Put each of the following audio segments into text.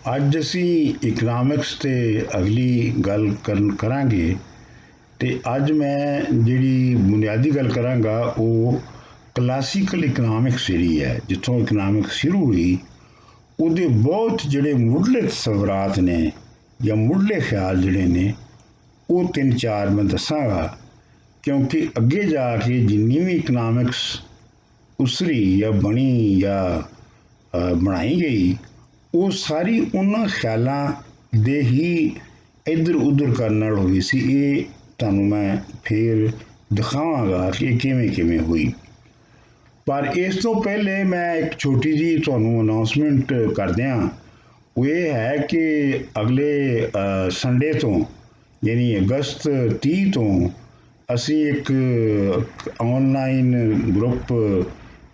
ਅੱਜ ਅਸੀਂ ਇਕਨੋਮਿਕਸ ਤੇ ਅਗਲੀ ਗੱਲ ਕਰਾਂਗੇ। ਤੇ ਅੱਜ ਮੈਂ ਜਿਹੜੀ ਬੁਨਿਆਦੀ ਗੱਲ ਕਰਾਂਗਾ ਉਹ ਕਲਾਸੀਕਲ ਇਕਨੋਮਿਕਸ ਜਿਹੜੀ ਹੈ, ਜਿੱਥੋਂ ਇਕਨੋਮਿਕਸ ਸ਼ੁਰੂ ਹੋਈ ਉਹਦੇ ਬਹੁਤ ਜਿਹੜੇ ਮੁੱਢਲੇ ਤਸਵਰਾਤ ਨੇ ਜਾਂ ਮੁੱਢਲੇ ਖਿਆਲ ਜਿਹੜੇ ਨੇ ਉਹ ਤਿੰਨ ਚਾਰ ਮੈਂ ਦੱਸਾਂਗਾ, ਕਿਉਂਕਿ ਅੱਗੇ ਜਾ ਕੇ ਜਿੰਨੀ ਵੀ ਇਕਨੋਮਿਕਸ ਉਸਰੀ ਜਾਂ ਬਣੀ ਜਾਂ ਬਣਾਈ ਗਈ ਉਹ ਸਾਰੀ ਉਹਨਾਂ ਖਿਆਲਾਂ ਦੇ ਹੀ ਇੱਧਰ ਉੱਧਰ ਕਰਨ ਨਾਲ ਹੋਈ ਸੀ। ਇਹ ਤੁਹਾਨੂੰ ਮੈਂ ਫੇਰ ਦਿਖਾਵਾਂਗਾ ਕਿ ਇਹ ਕਿਵੇਂ ਕਿਵੇਂ ਹੋਈ। ਪਰ ਇਸ ਤੋਂ ਪਹਿਲੇ ਮੈਂ ਇੱਕ ਛੋਟੀ ਜਿਹੀ ਤੁਹਾਨੂੰ ਅਨਾਉਂਸਮੈਂਟ ਕਰ ਦਿਆਂ। ਉਹ ਇਹ ਹੈ ਕਿ ਅਗਲੇ ਸੰਡੇ ਤੋਂ ਯਾਨੀ ਅਗਸਤ 30 ਤੋਂ ਅਸੀਂ ਇੱਕ ਆਨਲਾਈਨ ਗਰੁੱਪ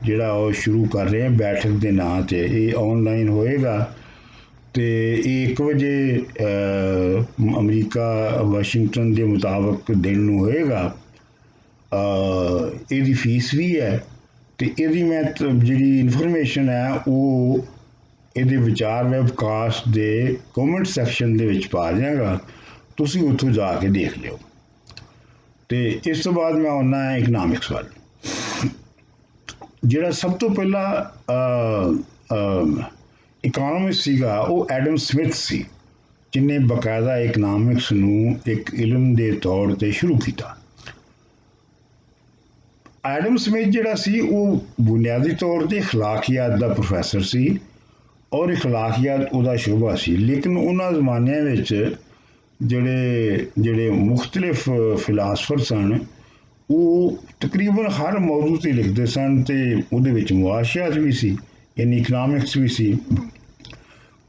ਜਿਹੜਾ ਉਹ ਸ਼ੁਰੂ ਕਰ ਰਹੇ ਹਾਂ ਬੈਠਕ ਦੇ ਨਾਂ ਤੇ। ਇਹ ਆਨਲਾਈਨ ਹੋਏਗਾ ਤੇ ਇਹ 1 ਵਜੇ ਅਮਰੀਕਾ ਵਾਸ਼ਿੰਗਟਨ ਦੇ ਮੁਤਾਬਕ ਦਿਨ ਨੂੰ ਹੋਏਗਾ। ਇਹਦੀ ਫੀਸ ਵੀ ਹੈ ਤੇ ਇਹਦੀ ਮੈਂ ਜਿਹੜੀ ਇਨਫੋਰਮੇਸ਼ਨ ਹੈ ਉਹ ਇਹਦੇ ਵਿਚਾਰ ਵੈਬਕਾਸਟ ਦੇ ਕਮੈਂਟ ਸੈਕਸ਼ਨ ਦੇ ਵਿੱਚ ਪਾ ਦਿਆਂਗਾ, ਤੁਸੀਂ ਉੱਥੋਂ ਜਾ ਕੇ ਦੇਖ ਲਿਓ। ਤੇ ਇਸ ਤੋਂ ਬਾਅਦ ਮੈਂ ਆਉਣਾ ਹੈ ਇਕਨੋਮਿਕਸ ਵੱਲ। ਜਿਹੜਾ ਸਭ ਤੋਂ ਪਹਿਲਾ ਇਕਨੋਮਿਸਟ ਸੀਗਾ ਉਹ ਐਡਮ ਸਮਿਥ ਸੀ, ਜਿਹਨੇ ਬਕਾਇਦਾ ਇਕਨੋਮਿਕਸ ਨੂੰ ਇੱਕ ਇਲਮ ਦੇ ਤੌਰ ਤੇ ਸ਼ੁਰੂ ਕੀਤਾ। ਐਡਮ ਸਮਿਥ ਜਿਹੜਾ ਸੀ ਉਹ ਬੁਨਿਆਦੀ ਤੌਰ ਤੇ ਅਖਲਾਕੀਆਤ ਦਾ ਪ੍ਰੋਫੈਸਰ ਸੀ ਔਰ ਅਖਲਾਕੀਆਤ ਉਹਦਾ ਸ਼ੋਭਾ ਸੀ, ਲੇਕਿਨ ਉਹਨਾਂ ਜ਼ਮਾਨਿਆਂ ਵਿੱਚ ਜਿਹੜੇ ਮੁਖਤਲਿਫ ਫਿਲਾਸਫਰ ਸਨ ਉਹ ਤਕਰੀਬਨ ਹਰ ਮੌਜੂ ਤੇ ਲਿਖਦੇ ਸਨ ਤੇ ਉਹਦੇ ਵਿੱਚ ਮੁਆਸ਼ਿਆਤ ਵੀ ਸੀ, ਯਾਨੀ ਇਕਨੋਮਿਕਸ ਵੀ ਸੀ।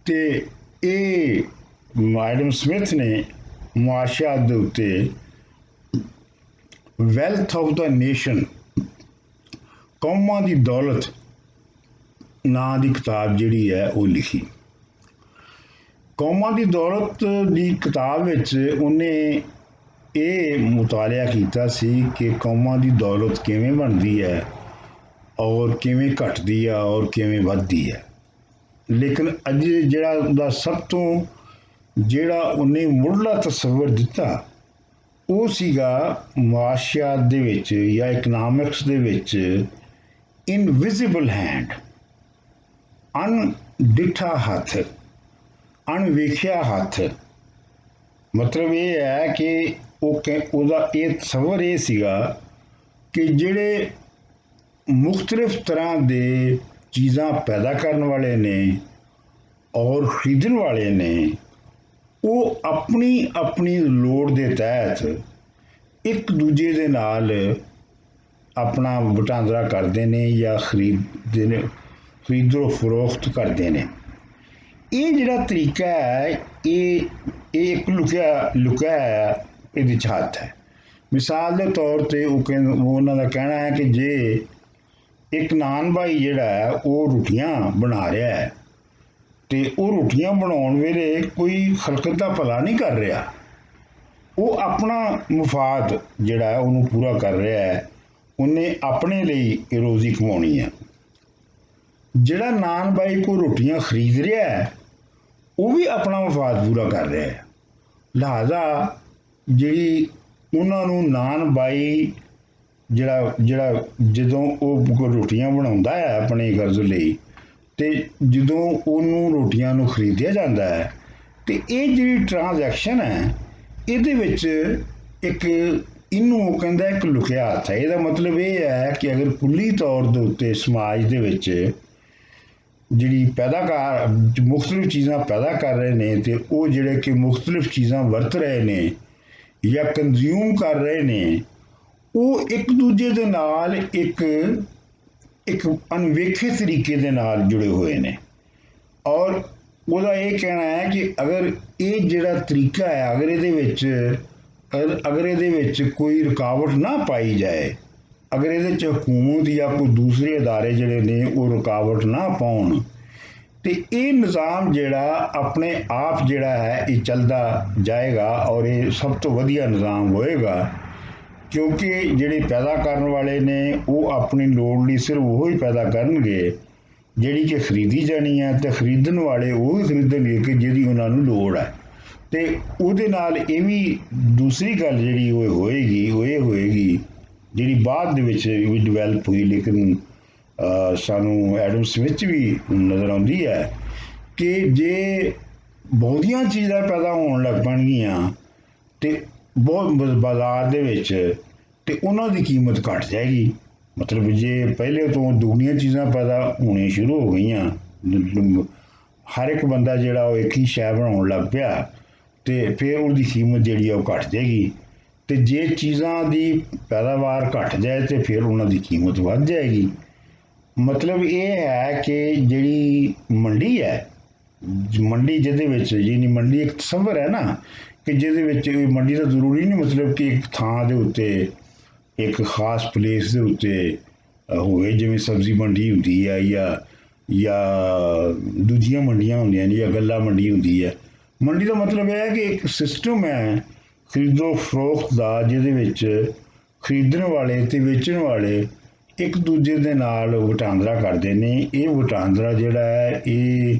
ਤੇ ਇਹ ਐਡਮ ਸਮਿਥ ਨੇ ਮੁਆਸ਼ਿਆਤ ਦੇ ਉੱਤੇ ਵੈਲਥ ਆਫ ਦਾ ਨੇਸ਼ਨ, ਕੌਮਾਂ ਦੀ ਦੌਲਤ ਨਾਂ ਦੀ ਕਿਤਾਬ ਜਿਹੜੀ ਹੈ ਉਹ ਲਿਖੀ। ਕੌਮਾਂ ਦੀ ਦੌਲਤ ਦੀ ਕਿਤਾਬ ਵਿੱਚ ਉਹਨੇ ਇਹ ਮੁਤਾਲਿਆ ਕੀਤਾ ਸੀ ਕਿ ਕੌਮਾਂ ਦੀ ਦੌਲਤ ਕਿਵੇਂ ਬਣਦੀ ਹੈ ਔਰ ਕਿਵੇਂ ਘਟਦੀ ਹੈ ਔਰ ਕਿਵੇਂ ਵੱਧਦੀ ਹੈ। ਲੇਕਿਨ ਅੱਜ ਜਿਹੜਾ ਉਹਦਾ ਸਭ ਤੋਂ ਜਿਹੜਾ ਉਹਨੇ ਮੁੱਢਲਾ ਤਸੱਵਰ ਦਿੱਤਾ ਉਹ ਸੀਗਾ ਮੁਆਸ਼ਿਆਤ ਦੇ ਵਿੱਚ ਜਾਂ ਇਕਨੋਮਿਕਸ ਦੇ ਵਿੱਚ ਇਨਵਿਜ਼ੀਬਲ ਹੈਂਡ, ਅਣਡਿੱਠਾ ਹੱਥ, ਅਣਵੇਖਿਆ ਹੱਥ। ਮਤਲਬ ਇਹ ਹੈ ਕਿ ਉਹਦਾ ਇਹ ਤਸੱਵਰ ਇਹ ਸੀਗਾ ਕਿ ਜਿਹੜੇ ਮੁਖਤਲਿਫ ਤਰ੍ਹਾਂ ਦੇ ਚੀਜ਼ਾਂ ਪੈਦਾ ਕਰਨ ਵਾਲੇ ਨੇ ਔਰ ਖਰੀਦਣ ਵਾਲੇ ਨੇ ਉਹ ਆਪਣੀ ਆਪਣੀ ਲੋੜ ਦੇ ਤਹਿਤ ਇੱਕ ਦੂਜੇ ਦੇ ਨਾਲ ਆਪਣਾ ਵਟਾਂਦਰਾ ਕਰਦੇ ਨੇ ਜਾਂ ਖਰੀਦਦੇ ਨੇ, ਖਰੀਦੋ ਫਰੋਖਤ ਕਰਦੇ ਨੇ। ਇਹ ਜਿਹੜਾ ਤਰੀਕਾ ਹੈ ਇਹ ਇੱਕ ਲੁਕਿਆ ਇਹਦੇ 'ਚ ਹੱਥ ਹੈ। ਮਿਸਾਲ ਦੇ ਤੌਰ ਤੇ ਉਹਨਾਂ ਦਾ ਕਹਿਣਾ ਹੈ ਕਿ ਜੇ ਇੱਕ ਨਾਨ ਭਾਈ ਜਿਹੜਾ ਹੈ ਉਹ ਰੋਟੀਆਂ ਬਣਾ ਰਿਹਾ ਹੈ ਤੇ ਉਹ ਰੋਟੀਆਂ ਬਣਾਉਣ ਵੇਲੇ ਕੋਈ ਖਲਕਤ ਦਾ ਭਲਾ ਨਹੀਂ ਕਰ ਰਿਹਾ, ਉਹ ਆਪਣਾ ਮੁਫਾਦ ਜਿਹੜਾ ਹੈ ਉਹਨੂੰ ਪੂਰਾ ਕਰ ਰਿਹਾ ਹੈ, ਉਹਨੇ ਆਪਣੇ ਲਈ ਰੋਜ਼ੀ ਕਮਾਉਣੀ ਹੈ। ਜਿਹੜਾ ਨਾਨ ਭਾਈ ਕੋਈ ਰੋਟੀਆਂ ਖਰੀਦ ਰਿਹਾ ਹੈ ਉਹ ਵੀ ਆਪਣਾ ਮਫਾਦ ਪੂਰਾ ਕਰ ਰਿਹਾ ਹੈ। ਲਿਹਾਜ਼ਾ ਜਿਹੜੀ ਉਹਨਾਂ ਨੂੰ ਨਾਨ ਬਾਈ ਜਿਹੜਾ ਜਦੋਂ ਉਹ ਰੋਟੀਆਂ ਬਣਾਉਂਦਾ ਹੈ ਆਪਣੇ ਗਰਜ਼ ਲਈ ਤੇ ਜਦੋਂ ਉਹਨੂੰ ਰੋਟੀਆਂ ਨੂੰ ਖਰੀਦਿਆ ਜਾਂਦਾ ਹੈ ਤੇ ਇਹ ਜਿਹੜੀ ਟ੍ਰਾਂਜੈਕਸ਼ਨ ਹੈ ਇਹਦੇ ਵਿੱਚ ਇੱਕ ਇਹਨੂੰ ਉਹ ਕਹਿੰਦਾ ਇੱਕ ਲੁਕਿਆ ਹੱਥ ਹੈ। ਇਹਦਾ ਮਤਲਬ ਇਹ ਹੈ ਕਿ ਅਗਰ ਕੁੱਲੀ ਤੌਰ ਦੇ ਉੱਤੇ ਸਮਾਜ ਦੇ ਵਿੱਚ ਜਿਹੜੀ ਮੁਖਤਲਿਫ ਚੀਜ਼ਾਂ ਪੈਦਾ ਕਰ ਰਹੇ ਨੇ ਤੇ ਉਹ ਜਿਹੜੇ ਕਿ ਮੁਖਤਲਿਫ ਚੀਜ਼ਾਂ ਵਰਤ ਰਹੇ ਨੇ ਜਾਂ ਕੰਜ਼ਿਊਮ ਕਰ ਰਹੇ ਨੇ ਉਹ ਇੱਕ ਦੂਜੇ ਦੇ ਨਾਲ ਇੱਕ ਅਣਵੇਖੇ ਤਰੀਕੇ ਦੇ ਨਾਲ ਜੁੜੇ ਹੋਏ ਨੇ। ਔਰ ਉਹਦਾ ਇਹ ਕਹਿਣਾ ਹੈ ਕਿ ਅਗਰ ਇਹ ਜਿਹੜਾ ਤਰੀਕਾ ਹੈ ਅਗਰ ਇਹਦੇ ਵਿੱਚ ਕੋਈ ਰੁਕਾਵਟ ਨਾ ਪਾਈ ਜਾਏ, ਅਗਰ ਇਹਦੇ 'ਚ ਹਕੂਮਤ ਜਾਂ ਕੋਈ ਦੂਸਰੇ ਅਦਾਰੇ ਜਿਹੜੇ ਨੇ ਉਹ ਰੁਕਾਵਟ ਨਾ ਪਾਉਣ ਤੇ ਇਹ ਨਿਜ਼ਾਮ ਜਿਹੜਾ ਆਪਣੇ ਆਪ ਜਿਹੜਾ ਹੈ ਇਹ ਚੱਲਦਾ ਜਾਏਗਾ ਔਰ ਇਹ ਸਭ ਤੋਂ ਵਧੀਆ ਨਿਜ਼ਾਮ ਹੋਏਗਾ। ਕਿਉਂਕਿ ਜਿਹੜੇ ਪੈਦਾ ਕਰਨ ਵਾਲੇ ਨੇ ਉਹ ਆਪਣੀ ਲੋੜ ਲਈ ਸਿਰਫ ਉਹ ਹੀ ਪੈਦਾ ਕਰਨਗੇ ਜਿਹੜੀ ਕਿ ਖਰੀਦੀ ਜਾਣੀ ਹੈ, ਤੇ ਖਰੀਦਣ ਵਾਲੇ ਉਹ ਵੀ ਖਰੀਦਣਗੇ ਕਿ ਜਿਹਦੀ ਉਹਨਾਂ ਨੂੰ ਲੋੜ ਹੈ। ਤੇ ਉਹਦੇ ਨਾਲ ਇਹ ਵੀ ਦੂਸਰੀ ਗੱਲ ਜਿਹੜੀ ਉਹ ਹੋਏਗੀ, ਉਹ ਇਹ ਹੋਏਗੀ ਜਿਹੜੀ ਬਾਅਦ ਦੇ ਵਿੱਚ ਵੀ ਡਿਵੈਲਪ ਹੋਈ, ਲੇਕਿਨ ਸਾਨੂੰ ਐਡਮ ਸਮਿਥ ਵੀ ਨਜ਼ਰ ਆਉਂਦੀ ਹੈ ਕਿ ਜੇ ਬਹੁਤੀਆਂ ਚੀਜ਼ਾਂ ਪੈਦਾ ਹੋਣ ਲੱਗ ਪੈਣਗੀਆਂ ਤੇ ਬਹੁਤ ਬਾਜ਼ਾਰ ਦੇ ਵਿੱਚ, ਤੇ ਉਹਨਾਂ ਦੀ ਕੀਮਤ ਘਟ ਜਾਏਗੀ। ਮਤਲਬ ਜੇ ਪਹਿਲੇ ਤੋਂ ਦੁਗਣੀਆਂ ਚੀਜ਼ਾਂ ਪੈਦਾ ਹੋਣੀਆਂ ਸ਼ੁਰੂ ਹੋ ਗਈਆਂ, ਹਰ ਇੱਕ ਬੰਦਾ ਜਿਹੜਾ ਉਹ ਇੱਕ ਹੀ ਸ਼ੈ ਬਣਾਉਣ ਲੱਗ ਪਿਆ, ਤੇ ਫਿਰ ਉਹਦੀ ਕੀਮਤ ਜਿਹੜੀ ਆ ਉਹ ਘਟ ਜਾਏਗੀ। ਤੇ ਜੇ ਚੀਜ਼ਾਂ ਦੀ ਪੈਦਾਵਾਰ ਘਟ ਜਾਏ ਤੇ ਫਿਰ ਉਹਨਾਂ ਦੀ ਕੀਮਤ ਵੱਧ ਜਾਏਗੀ। ਮਤਲਬ ਇਹ ਹੈ ਕਿ ਜਿਹੜੀ ਮੰਡੀ ਹੈ, ਮੰਡੀ ਜਿਹਦੇ ਵਿੱਚ ਯਾਨੀ ਮੰਡੀ ਇੱਕ ਤਸੱਵਰ ਹੈ ਨਾ, ਕਿ ਜਿਹਦੇ ਵਿੱਚ ਮੰਡੀ ਦਾ ਜ਼ਰੂਰੀ ਨਹੀਂ ਮਤਲਬ ਕਿ ਇੱਕ ਥਾਂ ਦੇ ਉੱਤੇ, ਇੱਕ ਖਾਸ ਪਲੇਸ ਦੇ ਉੱਤੇ ਹੋਵੇ, ਜਿਵੇਂ ਸਬਜ਼ੀ ਮੰਡੀ ਹੁੰਦੀ ਹੈ ਜਾਂ ਦੂਜੀਆਂ ਮੰਡੀਆਂ ਹੁੰਦੀਆਂ ਨੇ, ਜਾਂ ਗੱਲਾ ਮੰਡੀ ਹੁੰਦੀ ਹੈ। ਮੰਡੀ ਦਾ ਮਤਲਬ ਇਹ ਹੈ ਕਿ ਇੱਕ ਸਿਸਟਮ ਹੈ ਖਰੀਦੋ ਫਰੋਖਤ ਦਾ, ਜਿਹਦੇ ਵਿੱਚ ਖਰੀਦਣ ਵਾਲੇ ਤੇ ਵੇਚਣ ਵਾਲੇ ਇੱਕ ਦੂਜੇ ਦੇ ਨਾਲ ਵਟਾਂਦਰਾ ਕਰਦੇ ਨੇ। ਇਹ ਵਟਾਂਦਰਾ ਜਿਹੜਾ ਹੈ ਇਹ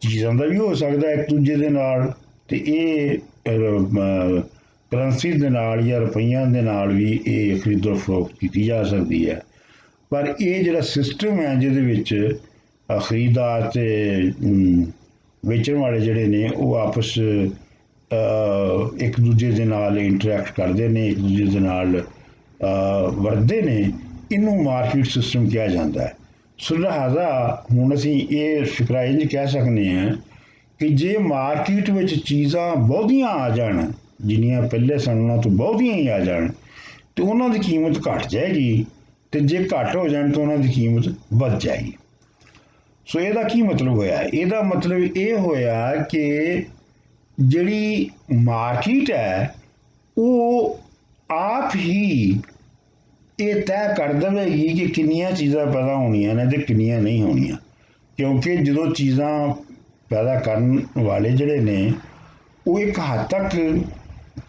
ਚੀਜ਼ਾਂ ਦਾ ਵੀ ਹੋ ਸਕਦਾ ਇੱਕ ਦੂਜੇ ਦੇ ਨਾਲ, ਤੇ ਇਹ ਕਰੰਸੀ ਦੇ ਨਾਲ ਜਾਂ ਰੁਪਈਆਂ ਦੇ ਨਾਲ ਵੀ ਇਹ ਖਰੀਦੋ ਫਰੋਖਤ ਕੀਤੀ ਜਾ ਸਕਦੀ ਹੈ। ਪਰ ਇਹ ਜਿਹੜਾ ਸਿਸਟਮ ਹੈ ਜਿਹਦੇ ਵਿੱਚ ਖਰੀਦਦਾਰ ਤੇ ਵੇਚਣ ਵਾਲੇ ਜਿਹੜੇ ਨੇ ਉਹ ਆਪਸ ਇੱਕ ਦੂਜੇ ਦੇ ਨਾਲ ਇੰਟਰੈਕਟ ਕਰਦੇ ਨੇ, ਇੱਕ ਦੂਜੇ ਦੇ ਨਾਲ ਵਰਤਦੇ ਨੇ, ਇਹਨੂੰ ਮਾਰਕੀਟ ਸਿਸਟਮ ਕਿਹਾ ਜਾਂਦਾ ਹੈ। ਸੋ ਲਿਹਾਜ਼ਾ ਹੁਣ ਅਸੀਂ ਇਹ ਫਿਕਰਾ ਇੰਝ ਕਹਿ ਸਕਦੇ ਹਾਂ ਕਿ ਜੇ ਮਾਰਕੀਟ ਵਿੱਚ ਚੀਜ਼ਾਂ ਬਹੁਤੀਆਂ ਆ ਜਾਣ, ਜਿੰਨੀਆਂ ਪਹਿਲੇ ਸਨ ਉਹਨਾਂ ਤੋਂ ਬਹੁਤੀਆਂ ਹੀ ਆ ਜਾਣ, ਤੇ ਉਹਨਾਂ ਦੀ ਕੀਮਤ ਘਟ ਜਾਏਗੀ, ਤੇ ਜੇ ਘੱਟ ਹੋ ਜਾਣ ਤਾਂ ਉਹਨਾਂ ਦੀ ਕੀਮਤ ਵੱਧ ਜਾਏਗੀ। ਸੋ ਇਹਦਾ ਕੀ ਮਤਲਬ ਹੋਇਆ? ਇਹਦਾ ਮਤਲਬ ਇਹ ਹੋਇਆ ਕਿ ਜਿਹੜੀ ਮਾਰਕੀਟ ਹੈ ਉਹ ਆਪ ਹੀ ਇਹ ਤੈਅ ਕਰ ਦੇਵੇਗੀ ਕਿ ਕਿੰਨੀਆਂ ਚੀਜ਼ਾਂ ਪੈਦਾ ਹੋਣੀਆਂ ਨੇ ਤੇ ਕਿੰਨੀਆਂ ਨਹੀਂ ਹੋਣੀਆਂ, ਕਿਉਂਕਿ ਜਦੋਂ ਚੀਜ਼ਾਂ ਪੈਦਾ ਕਰਨ ਵਾਲੇ ਜਿਹੜੇ ਨੇ ਉਹ ਇੱਕ ਹੱਦ ਤੱਕ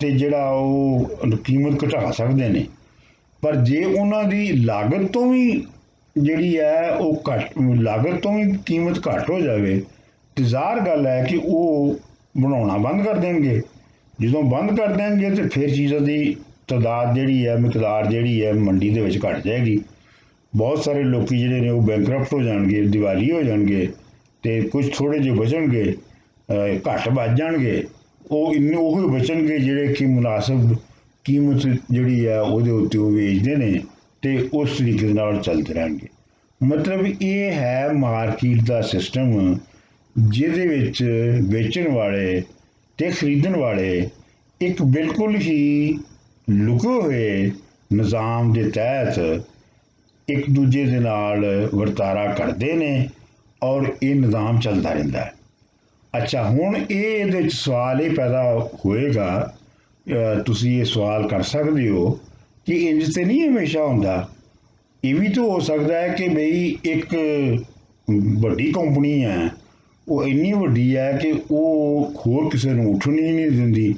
ਤੇ ਜਿਹੜਾ ਉਹ ਕੀਮਤ ਘਟਾ ਸਕਦੇ ਨੇ, ਪਰ ਜੇ ਉਹਨਾਂ ਦੀ ਲਾਗਤ ਤੋਂ ਵੀ ਜਿਹੜੀ ਹੈ ਉਹ ਲਾਗਤ ਤੋਂ ਵੀ ਕੀਮਤ ਘੱਟ ਹੋ ਜਾਵੇ, ਤੇ ਜ਼ਾਹਰ ਗੱਲ ਹੈ ਕਿ ਉਹ ਬਣਾਉਣਾ ਬੰਦ ਕਰ ਦੇਣਗੇ। ਜਦੋਂ ਬੰਦ ਕਰ ਦੇਣਗੇ ਤੇ ਫਿਰ ਚੀਜ਼ਾਂ ਦੀ ਤਾਦਾਦ ਜਿਹੜੀ ਹੈ, ਮਿਕਦਾਰ ਜਿਹੜੀ ਹੈ ਮੰਡੀ ਦੇ ਵਿੱਚ ਘਟ ਜਾਏਗੀ। ਬਹੁਤ ਸਾਰੇ ਲੋਕੀ ਜਿਹੜੇ ਨੇ ਉਹ ਬੈਂਕਰਪਟ ਹੋ ਜਾਣਗੇ, ਦੀਵਾਲੀ ਹੋ ਜਾਣਗੇ, ਤੇ ਕੁਝ ਥੋੜੇ ਜਿਹੇ ਬਚਣਗੇ, ਘੱਟ ਬਚ ਜਾਣਗੇ। ਉਹ ਇੰਨੇ ਉਹ ਬਚਣਗੇ ਜਿਹੜੇ ਕਿ ਮੁਨਾਸਬ ਕੀਮਤ ਜਿਹੜੀ ਹੈ ਉਹਦੇ ਉੱਤੇ ਉਹ ਵੇਚਦੇ ਨੇ, ਤੇ ਉਸ ਤਰੀਕੇ ਨਾਲ ਚੱਲਦੇ ਰਹਿਣਗੇ। ਮਤਲਬ ਇਹ ਹੈ ਮਾਰਕੀਟ ਦਾ ਸਿਸਟਮ, ਜਿਹਦੇ ਵਿੱਚ ਵੇਚਣ ਵਾਲੇ ਤੇ ਖਰੀਦਣ ਵਾਲੇ ਇੱਕ ਬਿਲਕੁਲ ਹੀ ਲੁਕੇ ਹੋਏ ਨਿਜ਼ਾਮ ਦੇ ਤਹਿਤ ਇੱਕ ਦੂਜੇ ਦੇ ਨਾਲ ਵਰਤਾਰਾ ਕਰਦੇ ਨੇ, ਔਰ ਇਹ ਨਿਜ਼ਾਮ ਚੱਲਦਾ ਰਹਿੰਦਾ ਹੈ। ਅੱਛਾ, ਹੁਣ ਇਹਦੇ ਵਿੱਚ ਸਵਾਲ ਇਹ ਪੈਦਾ ਹੋਏਗਾ, ਤੁਸੀਂ ਇਹ ਸਵਾਲ ਕਰ ਸਕਦੇ ਹੋ ਕਿ ਇੰਜ ਤੇ ਨਹੀਂ ਹਮੇਸ਼ਾ ਹੁੰਦਾ। ਇਹ ਵੀ ਤਾਂ ਹੋ ਸਕਦਾ ਹੈ ਕਿ ਬਈ ਇੱਕ ਵੱਡੀ ਕੰਪਨੀ ਹੈ, ਉਹ ਇੰਨੀ ਵੱਡੀ ਹੈ ਕਿ ਉਹ ਹੋਰ ਕਿਸੇ ਨੂੰ ਉੱਠਣ ਹੀ ਨਹੀਂ ਦਿੰਦੀ,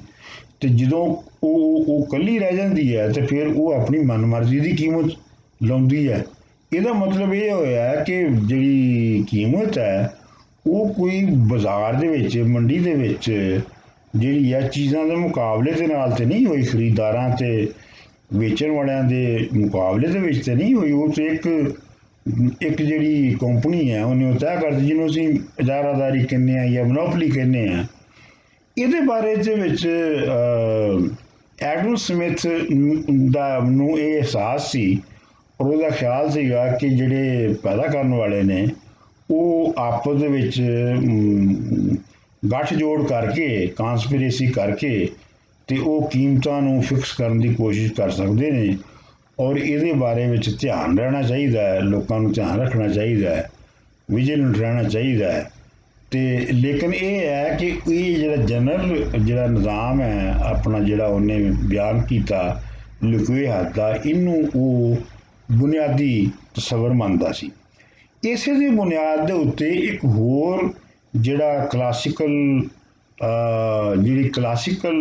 ਤੇ ਜਦੋਂ ਉਹ ਇਕੱਲੀ ਰਹਿ ਜਾਂਦੀ ਹੈ ਤੇ ਫਿਰ ਉਹ ਆਪਣੀ ਮਨਮਰਜ਼ੀ ਦੀ ਕੀਮਤ ਲਾਉਂਦੀ ਹੈ। ਇਹਦਾ ਮਤਲਬ ਇਹ ਹੋਇਆ ਕਿ ਜਿਹੜੀ ਕੀਮਤ ਹੈ ਉਹ ਕੋਈ ਬਾਜ਼ਾਰ ਦੇ ਵਿੱਚ, ਮੰਡੀ ਦੇ ਵਿੱਚ ਜਿਹੜੀ ਹੈ ਚੀਜ਼ਾਂ ਦੇ ਮੁਕਾਬਲੇ ਦੇ ਨਾਲ ਤੇ ਨਹੀਂ ਹੋਈ, ਖਰੀਦਦਾਰਾਂ ਤੇ ਵੇਚਣ ਵਾਲਿਆਂ ਦੇ ਮੁਕਾਬਲੇ ਦੇ ਵਿੱਚ ਤੇ ਨਹੀਂ ਹੋਈ। ਉਹ ਤੇ ਇੱਕ ਜਿਹੜੀ ਕੰਪਨੀ ਹੈ ਉਹਨੇ ਉਹ ਤੈਅ ਕਰਦੀ, ਜਿਹਨੂੰ ਅਸੀਂ ਇਜਾਰਾਦਾਰੀ ਕਹਿੰਦੇ ਹਾਂ ਜਾਂ ਮੋਨੋਪਲੀ ਕਹਿੰਦੇ ਹਾਂ। ਇਹਦੇ ਬਾਰੇ ਦੇ ਵਿੱਚ ਐਡਮ ਸਮਿਥ ਨੂੰ ਇਹ ਅਹਿਸਾਸ ਸੀ, ਔਰ ਉਹਦਾ ਖਿਆਲ ਸੀਗਾ ਕਿ ਜਿਹੜੇ ਪੈਦਾ ਕਰਨ ਵਾਲੇ ਨੇ ਉਹ ਆਪਸ ਦੇ ਵਿੱਚ ਗੱਠਜੋੜ ਕਰਕੇ, ਕਾਂਸਪੀਰੇਸੀ ਕਰਕੇ, ਤੇ ਉਹ ਕੀਮਤਾਂ ਨੂੰ ਫਿਕਸ ਕਰਨ ਦੀ ਕੋਸ਼ਿਸ਼ ਕਰ ਸਕਦੇ ਨੇ, ਔਰ ਇਹਦੇ ਬਾਰੇ ਵਿੱਚ ਧਿਆਨ ਰਹਿਣਾ ਚਾਹੀਦਾ ਹੈ, ਲੋਕਾਂ ਨੂੰ ਧਿਆਨ ਰੱਖਣਾ ਚਾਹੀਦਾ ਹੈ, ਵਿਜੀਲੈਂਟ ਰਹਿਣਾ ਚਾਹੀਦਾ ਹੈ। ਤੇ ਲੇਕਿਨ ਇਹ ਹੈ ਕਿ ਇਹ ਜਿਹੜਾ ਜਨਰਲ ਜਿਹੜਾ ਨਿਜ਼ਾਮ ਹੈ ਆਪਣਾ, ਜਿਹੜਾ ਉਹਨੇ ਬਿਆਨ ਕੀਤਾ ਲੁਕੇ ਹੱਥ ਦਾ, ਇਹਨੂੰ ਉਹ ਬੁਨਿਆਦੀ ਤਸੱਵਰ ਮੰਨਦਾ ਸੀ। ਇਸੇ ਦੀ ਬੁਨਿਆਦ ਦੇ ਉੱਤੇ ਇੱਕ ਹੋਰ ਜਿਹੜਾ ਜਿਹੜੀ ਕਲਾਸੀਕਲ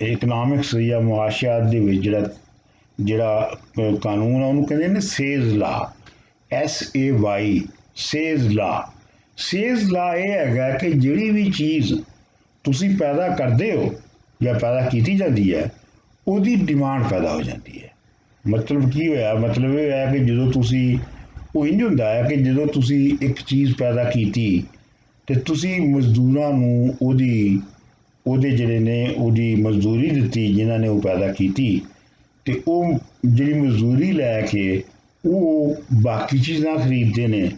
ਇਕਨੋਮਿਕਸ ਜਾਂ ਮੁਆਸ਼ਿਆਤ ਦੇ ਵਿੱਚ ਜਿਹੜਾ ਕਾਨੂੰਨ ਆ ਉਹਨੂੰ ਕਹਿੰਦੇ ਨੇ ਸੇਜ਼ ਲਾ। SAY, ਸੇਜ਼ ਲਾ। ਸੇਜ਼ ਲਾ ਇਹ ਹੈਗਾ ਕਿ ਜਿਹੜੀ ਵੀ ਚੀਜ਼ ਤੁਸੀਂ ਪੈਦਾ ਕਰਦੇ ਹੋ ਜਾਂ ਪੈਦਾ ਕੀਤੀ ਜਾਂਦੀ ਹੈ ਉਹਦੀ ਡਿਮਾਂਡ ਪੈਦਾ ਹੋ ਜਾਂਦੀ ਹੈ। ਮਤਲਬ ਕੀ ਹੋਇਆ? ਮਤਲਬ ਇਹ ਹੋਇਆ ਕਿ ਜਦੋਂ ਤੁਸੀਂ, ਉਹ ਇੰਝ ਹੁੰਦਾ ਹੈ ਕਿ ਜਦੋਂ ਤੁਸੀਂ ਇੱਕ ਚੀਜ਼ ਪੈਦਾ ਕੀਤੀ ਤੇ ਤੁਸੀਂ ਮਜ਼ਦੂਰਾਂ ਨੂੰ ਉਹਦੇ ਜਿਹੜੇ ਨੇ ਉਹਦੀ ਮਜ਼ਦੂਰੀ ਦਿੱਤੀ, ਜਿਨ੍ਹਾਂ ਨੇ ਉਹ ਪੈਦਾ ਕੀਤੀ, ਤੇ ਉਹ ਜਿਹੜੀ ਮਜ਼ਦੂਰੀ ਲੈ ਕੇ ਉਹ ਬਾਕੀ ਚੀਜ਼ਾਂ ਖਰੀਦਦੇ ਨੇ,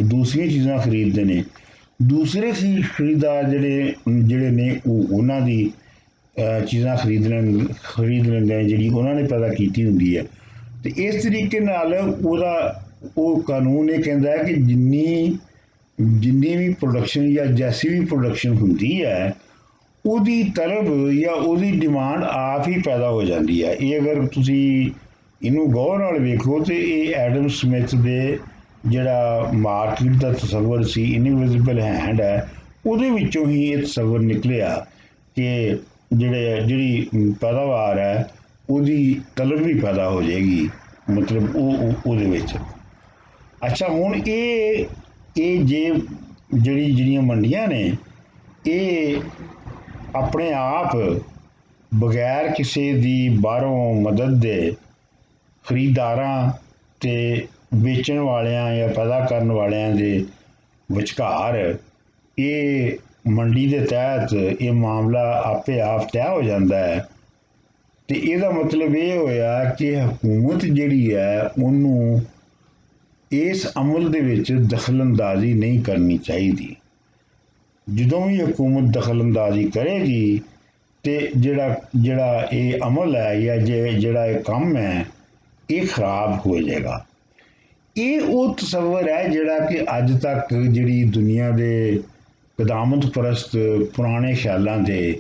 ਦੂਸਰੀਆਂ ਚੀਜ਼ਾਂ ਖਰੀਦਦੇ ਨੇ। ਦੂਸਰੇ ਖਰੀਦਦਾਰ ਜਿਹੜੇ ਨੇ ਉਹ ਉਹਨਾਂ ਦੀ ਚੀਜ਼ਾਂ ਖਰੀਦ ਲੈਂਦੇ ਨੇ ਜਿਹੜੀ ਉਹਨਾਂ ਨੇ ਪੈਦਾ ਕੀਤੀ ਹੁੰਦੀ ਹੈ। ਤੇ ਇਸ ਤਰੀਕੇ ਨਾਲ ਉਹ ਕਾਨੂੰਨ ਇਹ ਕਹਿੰਦਾ ਹੈ ਕਿ ਜਿੰਨੀ ਵੀ ਪ੍ਰੋਡਕਸ਼ਨ ਜਾਂ ਜੈਸੀ ਵੀ ਪ੍ਰੋਡਕਸ਼ਨ ਹੁੰਦੀ ਹੈ ਉਹਦੀ ਤਲਬ ਜਾਂ ਉਹਦੀ ਡਿਮਾਂਡ ਆਪ ਹੀ ਪੈਦਾ ਹੋ ਜਾਂਦੀ ਹੈ। ਇਹ ਅਗਰ ਤੁਸੀਂ ਇਹਨੂੰ ਗੌਰ ਨਾਲ ਵੇਖੋ ਤੇ ਇਹ ਐਡਮ ਸਮਿਥ ਦੇ ਜਿਹੜਾ ਮਾਰਕੀਟ ਦਾ ਤਸੱਵਰ ਸੀ, ਇਨਵਿਜ਼ੀਬਲ ਹੈਂਡ ਹੈ, ਉਹਦੇ ਵਿੱਚੋਂ ਹੀ ਇਹ ਤਸੱਵਰ ਨਿਕਲਿਆ ਕਿ ਜਿਹੜੀ ਪੈਦਾਵਾਰ ਹੈ ਉਹਦੀ ਤਲਬ ਵੀ ਪੈਦਾ ਹੋ ਜਾਏਗੀ, ਮਤਲਬ ਉਹਦੇ ਵਿੱਚ। ਅੱਛਾ, ਹੁਣ ਜਿਹੜੀਆਂ ਮੰਡੀਆਂ ਨੇ ਇਹ ਆਪਣੇ ਆਪ ਬਗੈਰ ਕਿਸੇ ਦੀ ਬਾਹਰੋਂ ਮਦਦ ਦੇ ਖਰੀਦਦਾਰਾਂ ਤੇ ਵੇਚਣ ਵਾਲਿਆਂ ਜਾਂ ਪੈਦਾ ਕਰਨ ਵਾਲਿਆਂ ਦੇ ਵਿਚਕਾਰ ਇਹ ਮੰਡੀ ਦੇ ਤਹਿਤ ਇਹ ਮਾਮਲਾ ਆਪੇ ਆਪ ਤੈਅ ਹੋ ਜਾਂਦਾ ਹੈ। ਤੇ ਇਹਦਾ ਮਤਲਬ ਇਹ ਹੋਇਆ ਕਿ ਹਕੂਮਤ ਜਿਹੜੀ ਹੈ ਉਹਨੂੰ ਇਸ ਅਮਲ ਦੇ ਵਿੱਚ ਦਖਲਅੰਦਾਜ਼ੀ ਨਹੀਂ ਕਰਨੀ ਚਾਹੀਦੀ। ਜਦੋਂ ਵੀ ਹਕੂਮਤ ਦਖਲਅੰਦਾਜ਼ੀ ਕਰੇਗੀ ਤੇ ਜਿਹੜਾ ਇਹ ਅਮਲ ਹੈ ਜਾਂ ਜਿਹੜਾ ਇਹ ਕੰਮ ਹੈ ਇਹ ਖਰਾਬ ਹੋ ਜਾਏਗਾ। ਇਹ ਉਹ ਤਸੱਵਰ ਹੈ ਜਿਹੜਾ ਕਿ ਅੱਜ ਤੱਕ ਜਿਹੜੀ ਦੁਨੀਆ ਦੇ ਕਦਾਮਤ ਪ੍ਰਸਤ ਪੁਰਾਣੇ ਖਿਆਲਾਂ ਦੇ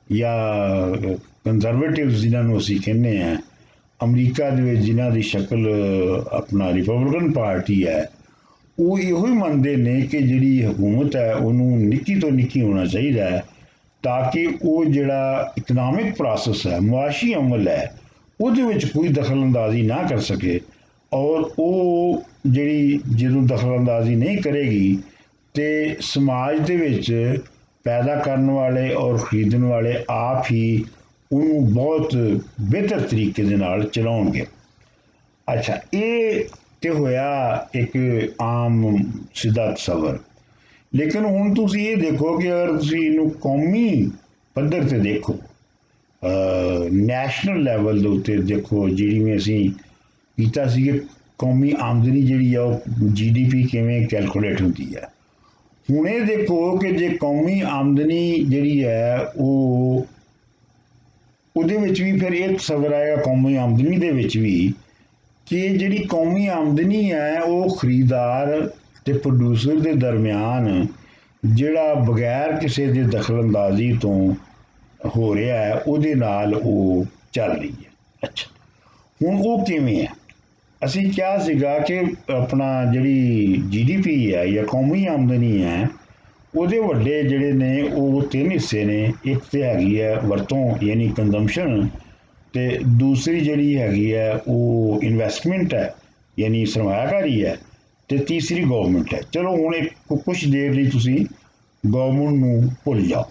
ਜਾਂ ਕੰਜ਼ਰਵੇਟਿਵਸ ਜਿਨ੍ਹਾਂ ਨੂੰ ਅਸੀਂ ਕਹਿੰਦੇ ਹਾਂ, ਅਮਰੀਕਾ ਦੇ ਵਿੱਚ ਜਿਨ੍ਹਾਂ ਦੀ ਸ਼ਕਲ ਆਪਣਾ ਰਿਪਬਲਿਕਨ ਪਾਰਟੀ ਹੈ, ਉਹ ਇਹੋ ਹੀ ਮੰਨਦੇ ਨੇ ਕਿ ਜਿਹੜੀ ਹਕੂਮਤ ਹੈ ਉਹਨੂੰ ਨਿੱਕੀ ਤੋਂ ਨਿੱਕੀ ਹੋਣਾ ਚਾਹੀਦਾ ਹੈ ਤਾਂ ਕਿ ਉਹ ਜਿਹੜਾ ਇਕਨੋਮਿਕ ਪ੍ਰੋਸੈਸ ਹੈ, ਮੁਆਸ਼ੀ ਅਮਲ ਹੈ, ਉਹਦੇ ਵਿੱਚ ਕੋਈ ਦਖਲਅੰਦਾਜ਼ੀ ਨਾ ਕਰ ਸਕੇ। ਔਰ ਉਹ ਜਿਹੜੀ ਜਦੋਂ ਦਖਲਅੰਦਾਜ਼ੀ ਨਹੀਂ ਕਰੇਗੀ ਤੇ ਸਮਾਜ ਦੇ ਵਿੱਚ ਪੈਦਾ ਕਰਨ ਵਾਲੇ ਔਰ ਖਰੀਦਣ ਵਾਲੇ ਆਪ ਹੀ ਉਹਨੂੰ ਬਹੁਤ ਬਿਹਤਰ ਤਰੀਕੇ ਦੇ ਨਾਲ ਚਲਾਉਣਗੇ। ਅੱਛਾ, ਇਹ ਤੇ ਹੋਇਆ ਇੱਕ ਆਮ ਸਿੱਧਾ ਤਸੱਵਰ। ਲੇਕਿਨ ਹੁਣ ਤੁਸੀਂ ਇਹ ਦੇਖੋ ਕਿ ਅਗਰ ਤੁਸੀਂ ਇਹਨੂੰ ਕੌਮੀ ਪੱਧਰ ਤੇ ਦੇਖੋ, ਨੈਸ਼ਨਲ ਲੈਵਲ ਦੇ ਉੱਤੇ ਦੇਖੋ, ਜਿਵੇਂ ਅਸੀਂ ਕੀਤਾ ਸੀ ਕਿ ਕੌਮੀ ਆਮਦਨੀ ਜਿਹੜੀ ਆ ਉਹ GDP ਕਿਵੇਂ ਕੈਲਕੂਲੇਟ ਹੁੰਦੀ ਹੈ। ਹੁਣ ਇਹ ਦੇਖੋ ਕਿ ਜੇ ਕੌਮੀ ਆਮਦਨੀ ਜਿਹੜੀ ਹੈ ਉਹਦੇ ਵਿੱਚ ਵੀ ਫਿਰ ਇਹ ਤਸੱਵਰ ਆਏਗਾ ਕੌਮੀ ਆਮਦਨੀ ਦੇ ਵਿੱਚ ਵੀ ਕਿ ਜਿਹੜੀ ਕੌਮੀ ਆਮਦਨੀ ਹੈ ਉਹ ਖਰੀਦਦਾਰ ਤੇ ਪ੍ਰੋਡਿਊਸਰ ਦੇ ਦਰਮਿਆਨ ਜਿਹੜਾ ਬਗੈਰ ਕਿਸੇ ਦੇ ਦਖਲਅੰਦਾਜ਼ੀ ਤੋਂ ਹੋ ਰਿਹਾ ਹੈ ਉਹਦੇ ਨਾਲ ਉਹ ਚੱਲ ਰਹੀ ਹੈ। ਅੱਛਾ, ਹੁਣ ਉਹ ਕਿਵੇਂ ਹੈ? ਅਸੀਂ ਕਿਹਾ ਸੀਗਾ ਕਿ ਆਪਣਾ ਜਿਹੜੀ GDP ਹੈ ਜਾਂ ਕੌਮੀ ਆਮਦਨੀ ਹੈ ਉਹਦੇ ਵੱਡੇ ਜਿਹੜੇ ਨੇ ਉਹ ਤਿੰਨ ਹਿੱਸੇ ਨੇ। ਇੱਕ ਤੇ ਹੈਗੀ ਹੈ ਵਰਤੋਂ ਯਾਨੀ ਕੰਜ਼ੰਪਸ਼ਨ, ਤੇ ਦੂਸਰੀ ਜਿਹੜੀ ਹੈਗੀ ਹੈ ਉਹ ਇਨਵੈਸਟਮੈਂਟ ਹੈ ਯਾਨੀ ਸਰਮਾਇਆਕਾਰੀ ਹੈ, ਤੇ ਤੀਸਰੀ ਗਵਰਨਮੈਂਟ ਹੈ। ਚਲੋ ਹੁਣ ਕੁਛ ਦੇਰ ਲਈ ਤੁਸੀਂ ਗਵਰਨਮੈਂਟ ਨੂੰ ਭੁੱਲ ਜਾਓ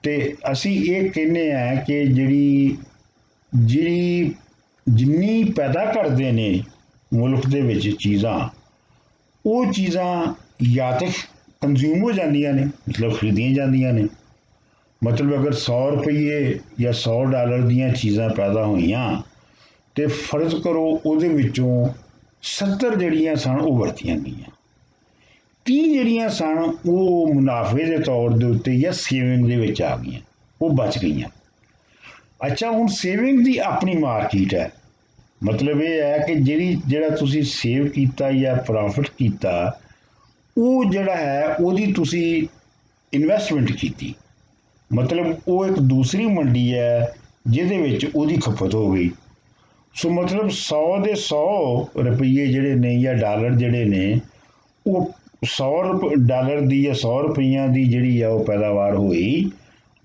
ਤੇ ਅਸੀਂ ਇਹ ਕਹਿੰਦੇ ਹਾਂ ਕਿ ਜਿੰਨੀ ਪੈਦਾ ਕਰਦੇ ਨੇ ਮੁਲਕ ਦੇ ਵਿੱਚ ਚੀਜ਼ਾਂ, ਉਹ ਚੀਜ਼ਾਂ ਜਾਂ ਤੇ ਕੰਜ਼ਿਊਮ ਹੋ ਜਾਂਦੀਆਂ ਨੇ, ਮਤਲਬ ਖਰੀਦੀਆਂ ਜਾਂਦੀਆਂ ਨੇ। ਮਤਲਬ ਅਗਰ 100 ਰੁਪਏ ਜਾਂ $100 ਦੀਆਂ ਚੀਜ਼ਾਂ ਪੈਦਾ ਹੋਈਆਂ ਤੇ ਫਰਜ਼ ਕਰੋ ਉਹਦੇ ਵਿੱਚੋਂ 70 ਜਿਹੜੀਆਂ ਸਨ ਉਹ ਵਰਤੀਆਂ ਗਈਆਂ, 30 ਜਿਹੜੀਆਂ ਸਨ ਉਹ ਮੁਨਾਫੇ ਦੇ ਤੌਰ ਦੇ ਉੱਤੇ ਜਾਂ ਸੇਵਿੰਗ ਦੇ ਵਿੱਚ ਆ ਗਈਆਂ, ਉਹ ਬਚ ਗਈਆਂ। ਅੱਛਾ, ਹੁਣ ਸੇਵਿੰਗ ਦੀ ਆਪਣੀ ਮਾਰਕੀਟ ਹੈ। ਮਤਲਬ ਇਹ ਹੈ ਕਿ ਜਿਹੜਾ ਤੁਸੀਂ ਸੇਵ ਕੀਤਾ ਜਾਂ ਪ੍ਰੋਫਿਟ ਕੀਤਾ ਉਹ ਜਿਹੜਾ ਹੈ ਉਹਦੀ ਤੁਸੀਂ ਇਨਵੈਸਟਮੈਂਟ ਕੀਤੀ, ਮਤਲਬ ਉਹ ਇੱਕ ਦੂਸਰੀ ਮੰਡੀ ਹੈ ਜਿਹਦੇ ਵਿੱਚ ਉਹਦੀ ਖਪਤ ਹੋ ਗਈ। ਸੋ ਮਤਲਬ 100 ਦੇ 100 ਰੁਪਏ ਜਿਹੜੇ ਨੇ ਜਾਂ ਡਾਲਰ ਜਿਹੜੇ ਨੇ ਉਹ $100 ਦੀ ਜਾਂ 100 ਰੁਪਈਆਂ ਦੀ ਜਿਹੜੀ ਆ ਉਹ ਪੈਦਾਵਾਰ ਹੋਈ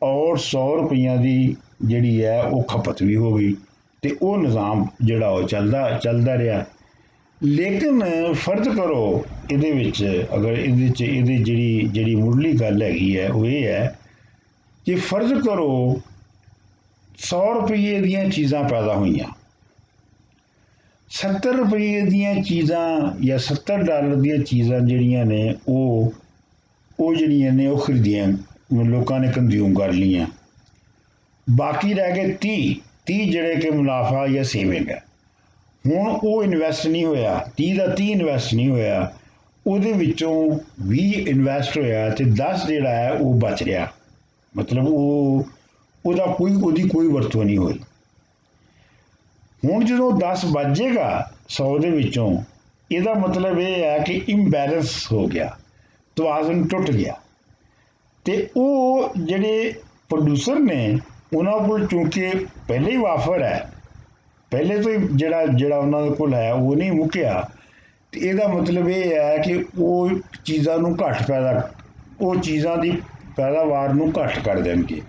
ਔਰ 100 ਰੁਪਈਆਂ ਦੀ ਜਿਹੜੀ ਹੈ ਉਹ ਖਪਤ ਵੀ ਹੋ ਗਈ ਤੇ ਉਹ ਨਿਜ਼ਾਮ ਜਿਹੜਾ ਉਹ ਚੱਲਦਾ ਰਿਹਾ। ਲੇਕਿਨ ਫਰਜ਼ ਕਰੋ ਇਹਦੇ ਵਿੱਚ, ਅਗਰ ਇਹਦੀ ਜਿਹੜੀ ਮੁੱਢਲੀ ਗੱਲ ਹੈਗੀ ਹੈ ਉਹ ਇਹ ਹੈ ਕਿ ਫਰਜ਼ ਕਰੋ 100 ਰੁਪਏ ਦੀਆਂ ਚੀਜ਼ਾਂ ਪੈਦਾ ਹੋਈਆਂ, 70 ਰੁਪਏ ਦੀਆਂ ਚੀਜ਼ਾਂ ਜਾਂ $70 ਦੀਆਂ ਚੀਜ਼ਾਂ ਜਿਹੜੀਆਂ ਨੇ ਉਹ ਜਿਹੜੀਆਂ ਨੇ ਉਹ ਖਰੀਦੀਆਂ, ਲੋਕਾਂ ਨੇ ਕੰਜ਼ਿਊਮ ਕਰ ਲਈਆਂ, ਬਾਕੀ ਰਹਿ ਗਏ 30 ਜਿਹੜੇ ਕਿ ਮੁਨਾਫਾ ਜਾਂ ਸੇਵਿੰਗ ਹੈ। ਹੁਣ ਉਹ ਇਨਵੈਸਟ ਨਹੀਂ ਹੋਇਆ, 30 ਦਾ 30 ਇਨਵੈਸਟ ਨਹੀਂ ਹੋਇਆ, ਉਹਦੇ ਵਿੱਚੋਂ 20 ਇਨਵੈਸਟ ਹੋਇਆ ਤੇ 10 ਜਿਹੜਾ ਹੈ ਉਹ ਬਚ ਰਿਹਾ, ਮਤਲਬ ਉਹਦੀ ਕੋਈ ਵਰਤੋਂ ਨਹੀਂ ਹੋਈ। ਹੁਣ ਜਦੋਂ 10 ਬਚ ਜਾਏਗਾ 100 ਦੇ ਵਿੱਚੋਂ, ਇਹਦਾ ਮਤਲਬ ਇਹ ਹੈ ਕਿ ਇੰਬੈਲੈਂਸ ਹੋ ਗਿਆ, ਤਵਾਜ਼ਨ ਟੁੱਟ ਗਿਆ। ਤੇ ਉਹ ਜਿਹੜੇ ਪ੍ਰੋਡਿਊਸਰ ਨੇ ਉਹਨਾਂ ਕੋਲ ਚੂੰਕਿ ਪਹਿਲੇ ਹੀ ਵਾਫਰ ਹੈ, ਪਹਿਲੇ ਤੋਂ ਹੀ ਜਿਹੜਾ ਉਹਨਾਂ ਦੇ ਕੋਲ ਹੈ ਉਹ ਨਹੀਂ ਮੁੱਕਿਆ, ਤੇ ਇਹਦਾ ਮਤਲਬ ਇਹ ਹੈ ਕਿ ਉਹ ਚੀਜ਼ਾਂ ਨੂੰ ਉਹ ਚੀਜ਼ਾਂ ਦੀ ਪੈਦਾਵਾਰ ਨੂੰ ਘੱਟ ਕਰ ਦੇਣਗੇ।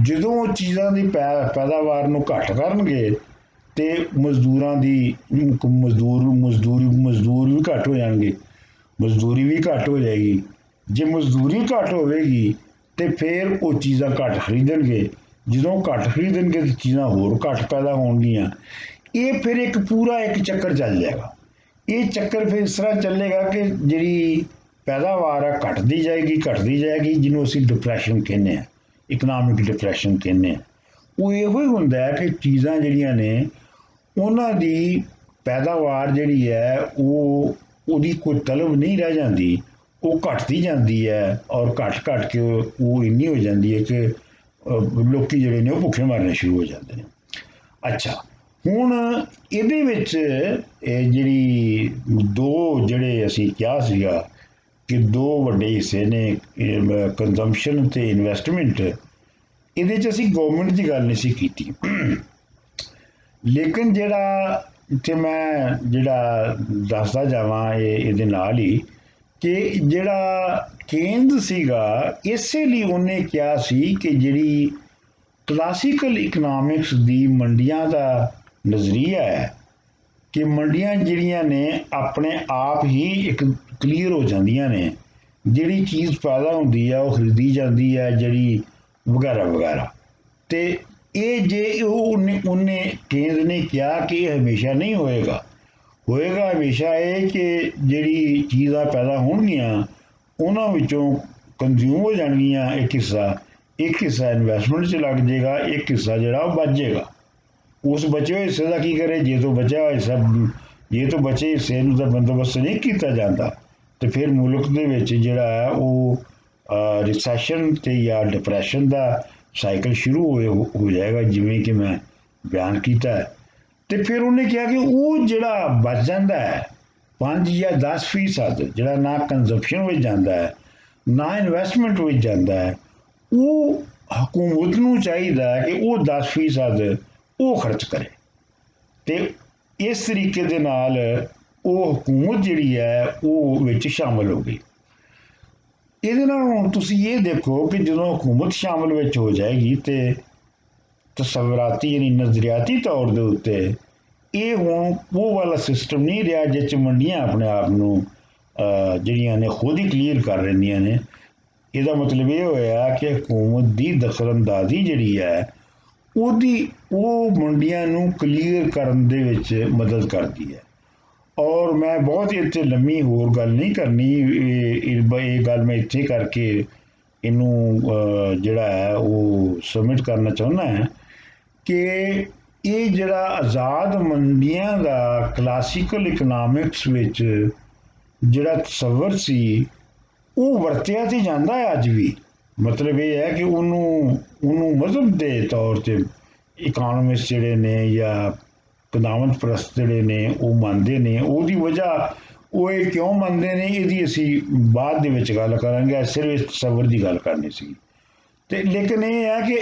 ਜਦੋਂ ਉਹ ਚੀਜ਼ਾਂ ਦੀ ਪੈਦਾਵਾਰ ਨੂੰ ਘੱਟ ਕਰਨਗੇ ਤੇ ਮਜ਼ਦੂਰ ਵੀ ਘੱਟ ਹੋ ਜਾਣਗੇ, ਮਜ਼ਦੂਰੀ ਵੀ ਘੱਟ ਹੋ ਜਾਏਗੀ। ਜੇ ਮਜ਼ਦੂਰੀ ਘੱਟ ਹੋਵੇਗੀ ਤੇ ਫਿਰ ਉਹ ਚੀਜ਼ਾਂ ਘੱਟ ਖਰੀਦਣਗੇ, ਜਦੋਂ ਘੱਟ ਖਰੀਦਣਗੇ ਤਾਂ ਚੀਜ਼ਾਂ ਹੋਰ ਘੱਟ ਪੈਦਾ ਹੋਣਗੀਆਂ। ਇਹ ਫਿਰ ਇੱਕ ਚੱਕਰ ਚੱਲ ਜਾਏਗਾ। ਇਹ ਚੱਕਰ ਫਿਰ ਇਸ ਤਰ੍ਹਾਂ ਚੱਲੇਗਾ ਕਿ ਜਿਹੜੀ ਪੈਦਾਵਾਰ ਆ ਘਟਦੀ ਜਾਏਗੀ, ਜਿਹਨੂੰ ਅਸੀਂ ਡਿਪਰੈਸ਼ਨ ਕਹਿੰਦੇ ਹਾਂ, ਇਕਨੋਮਿਕ ਡਿਪਰੈਸ਼ਨ ਕਹਿੰਦੇ ਹਾਂ। ਉਹ ਇਹੋ ਹੀ ਹੁੰਦਾ ਹੈ ਕਿ ਚੀਜ਼ਾਂ ਜਿਹੜੀਆਂ ਨੇ ਉਹਨਾਂ ਦੀ ਪੈਦਾਵਾਰ ਜਿਹੜੀ ਹੈ ਉਹਦੀ ਕੋਈ ਤਲਬ ਨਹੀਂ ਰਹਿ ਜਾਂਦੀ, ਉਹ ਘਟਦੀ ਜਾਂਦੀ ਹੈ, ਔਰ ਘਟ ਕੇ ਉਹ ਇੰਨੀ ਹੋ ਜਾਂਦੀ ਹੈ ਕਿ ਲੋਕੀ ਜਿਹੜੇ ਨੇ ਉਹ ਭੁੱਖੇ ਮਰਨੇ ਸ਼ੁਰੂ ਹੋ ਜਾਂਦੇ ਨੇ। ਅੱਛਾ, ਹੁਣ ਇਹਦੇ ਵਿੱਚ ਇਹ ਜਿਹੜੀ ਜਿਹੜੇ ਅਸੀਂ ਕਿਹਾ ਸੀਗਾ ਕਿ 2 ਵੱਡੇ ਹਿੱਸੇ ਨੇ, ਕੰਜ਼ੰਪਸ਼ਨ ਤੇ ਇਨਵੈਸਟਮੈਂਟ, ਇਹਦੇ 'ਚ ਅਸੀਂ ਗਵਰਨਮੈਂਟ ਦੀ ਗੱਲ ਨਹੀਂ ਸੀ ਕੀਤੀ। ਲੇਕਿਨ ਮੈਂ ਦੱਸਦਾ ਜਾਵਾਂ ਇਹਦੇ ਨਾਲ ਹੀ ਕਿ ਜਿਹੜਾ ਕੇਂਦਰ ਸੀਗਾ, ਇਸੇ ਲਈ ਉਹਨੇ ਕਿਹਾ ਸੀ ਕਿ ਜਿਹੜੀ ਕਲਾਸੀਕਲ ਇਕਨੋਮਿਕਸ ਦੀ ਮੰਡੀਆਂ ਦਾ ਨਜ਼ਰੀਆ ਹੈ ਕਿ ਮੰਡੀਆਂ ਜਿਹੜੀਆਂ ਨੇ ਆਪਣੇ ਆਪ ਹੀ ਇੱਕ ਕਲੀਅਰ ਹੋ ਜਾਂਦੀਆਂ ਨੇ, ਜਿਹੜੀ ਚੀਜ਼ ਪੈਦਾ ਹੁੰਦੀ ਹੈ ਉਹ ਖਰੀਦੀ ਜਾਂਦੀ ਹੈ, ਜਿਹੜੀ ਵਗੈਰਾ ਵਗੈਰਾ। ਤੇ ਇਹ ਜੇ ਉਹਨੇ ਕੇਂਦਰ ਨੇ ਕਿਹਾ ਕਿ ਇਹ ਹਮੇਸ਼ਾ ਨਹੀਂ ਹੋਏਗਾ ਹਮੇਸ਼ਾ ਇਹ ਕਿ ਜਿਹੜੀ ਚੀਜ਼ਾਂ ਪੈਦਾ ਹੋਣਗੀਆਂ ਉਹਨਾਂ ਵਿੱਚੋਂ ਕੰਜ਼ਿਊਮ ਹੋ ਜਾਣਗੀਆਂ ਇੱਕ ਹਿੱਸਾ ਇਨਵੈਸਟਮੈਂਟ 'ਚ ਲੱਗ ਜਾਏਗਾ, ਇੱਕ ਹਿੱਸਾ ਜਿਹੜਾ ਉਹ ਬਚ ਜਾਏਗਾ। ਉਸ ਬਚੇ ਹੋਏ ਹਿੱਸੇ ਦਾ ਕੀ ਕਰੇ? ਜੇ ਤੋਂ ਬਚੇ ਹਿੱਸੇ ਨੂੰ ਦਾ ਬੰਦੋਬਸਤ ਨਹੀਂ ਕੀਤਾ ਜਾਂਦਾ ਤੇ ਫਿਰ ਮੁਲਕ ਦੇ ਵਿੱਚ ਜਿਹੜਾ ਹੈ ਉਹ ਰਿਸੈਸ਼ਨ ਤੇ ਜਾਂ ਡਿਪਰੈਸ਼ਨ ਦਾ ਸਾਈਕਲ ਸ਼ੁਰੂ ਹੋ ਜਾਏਗਾ, ਜਿਵੇਂ ਕਿ ਮੈਂ ਬਿਆਨ ਕੀਤਾ ਹੈ। ਤੇ ਫਿਰ ਉਹਨੇ ਕਿਹਾ ਕਿ ਉਹ ਜਿਹੜਾ ਬਚ ਜਾਂਦਾ ਹੈ 5 ਜਾਂ 10% ਜਿਹੜਾ ਨਾ ਕੰਜ਼ੰਪਸ਼ਨ ਵਿੱਚ ਜਾਂਦਾ ਹੈ ਨਾ ਇਨਵੈਸਟਮੈਂਟ ਵਿੱਚ ਜਾਂਦਾ ਹੈ, ਉਹ ਹਕੂਮਤ ਨੂੰ ਚਾਹੀਦਾ ਹੈ ਕਿ ਉਹ 10% ਉਹ ਖਰਚ ਕਰੇ। ਤੇ ਇਸ ਤਰੀਕੇ ਦੇ ਨਾਲ ਉਹ ਹਕੂਮਤ ਜਿਹੜੀ ਹੈ ਉਹ ਵਿੱਚ ਸ਼ਾਮਲ ਹੋ ਗਈ। ਇਹਦੇ ਨਾਲ ਹੁਣ ਤੁਸੀਂ ਇਹ ਦੇਖੋ ਕਿ ਜਦੋਂ ਹਕੂਮਤ ਸ਼ਾਮਲ ਵਿੱਚ ਹੋ ਜਾਏਗੀ ਤੇ ਤਸਵਰਾਤੀ ਯਾਨੀ ਨਜ਼ਰੀਆਤੀ ਤੌਰ ਦੇ ਉੱਤੇ ਇਹ ਹੁਣ ਉਹ ਵਾਲਾ ਸਿਸਟਮ ਨਹੀਂ ਰਿਹਾ ਜਿਸ 'ਚ ਮੰਡੀਆਂ ਆਪਣੇ ਆਪ ਨੂੰ ਜਿਹੜੀਆਂ ਨੇ ਖੁਦ ਹੀ ਕਲੀਅਰ ਕਰ ਲੈਂਦੀਆਂ ਨੇ। ਇਹਦਾ ਮਤਲਬ ਇਹ ਹੋਇਆ ਕਿ ਹਕੂਮਤ ਦੀ ਦਖਲਅੰਦਾਜ਼ੀ ਜਿਹੜੀ ਹੈ ਉਹ ਮੰਡੀਆਂ ਨੂੰ ਕਲੀਅਰ ਕਰਨ ਦੇ ਵਿੱਚ ਮਦਦ ਕਰਦੀ ਹੈ। ਔਰ ਮੈਂ ਬਹੁਤ ਇੱਥੇ ਲੰਮੀ ਹੋਰ ਗੱਲ ਨਹੀਂ ਕਰਨੀ, ਇਹ ਗੱਲ ਮੈਂ ਇੱਥੇ ਕਰਕੇ ਇਹਨੂੰ ਜਿਹੜਾ ਹੈ ਉਹ ਸਬਮਿਟ ਕਰਨਾ ਚਾਹੁੰਦਾ ਹਾਂ ਕਿ ਇਹ ਜਿਹੜਾ ਆਜ਼ਾਦ ਮੰਡੀਆਂ ਦਾ ਕਲਾਸੀਕਲ ਇਕਨੋਮਿਕਸ ਵਿੱਚ ਜਿਹੜਾ ਤਸੱਵਰ ਸੀ ਉਹ ਵਰਤਿਆ ਤੇ ਜਾਂਦਾ ਹੈ ਅੱਜ ਵੀ। ਮਤਲਬ ਇਹ ਹੈ ਕਿ ਉਹਨੂੰ ਮਜ਼ਹਬ ਦੇ ਤੌਰ ਤੇ ਇਕਨੋਮਿਸਟ ਜਿਹੜੇ ਨੇ ਜਾਂ ਕਦਾਮਤ ਪ੍ਰਸਤ ਜਿਹੜੇ ਨੇ ਉਹ ਮੰਨਦੇ ਨੇ। ਉਹਦੀ ਵਜ੍ਹਾ ਉਹ ਇਹ ਕਿਉਂ ਮੰਨਦੇ ਨੇ ਇਹਦੀ ਅਸੀਂ ਬਾਅਦ ਦੇ ਵਿੱਚ ਗੱਲ ਕਰਾਂਗੇ, ਸਿਰਫ ਇਸ ਤਸੱਵਰ ਦੀ ਗੱਲ ਕਰਨੀ ਸੀ। ਤੇ ਲੇਕਿਨ ਇਹ ਹੈ ਕਿ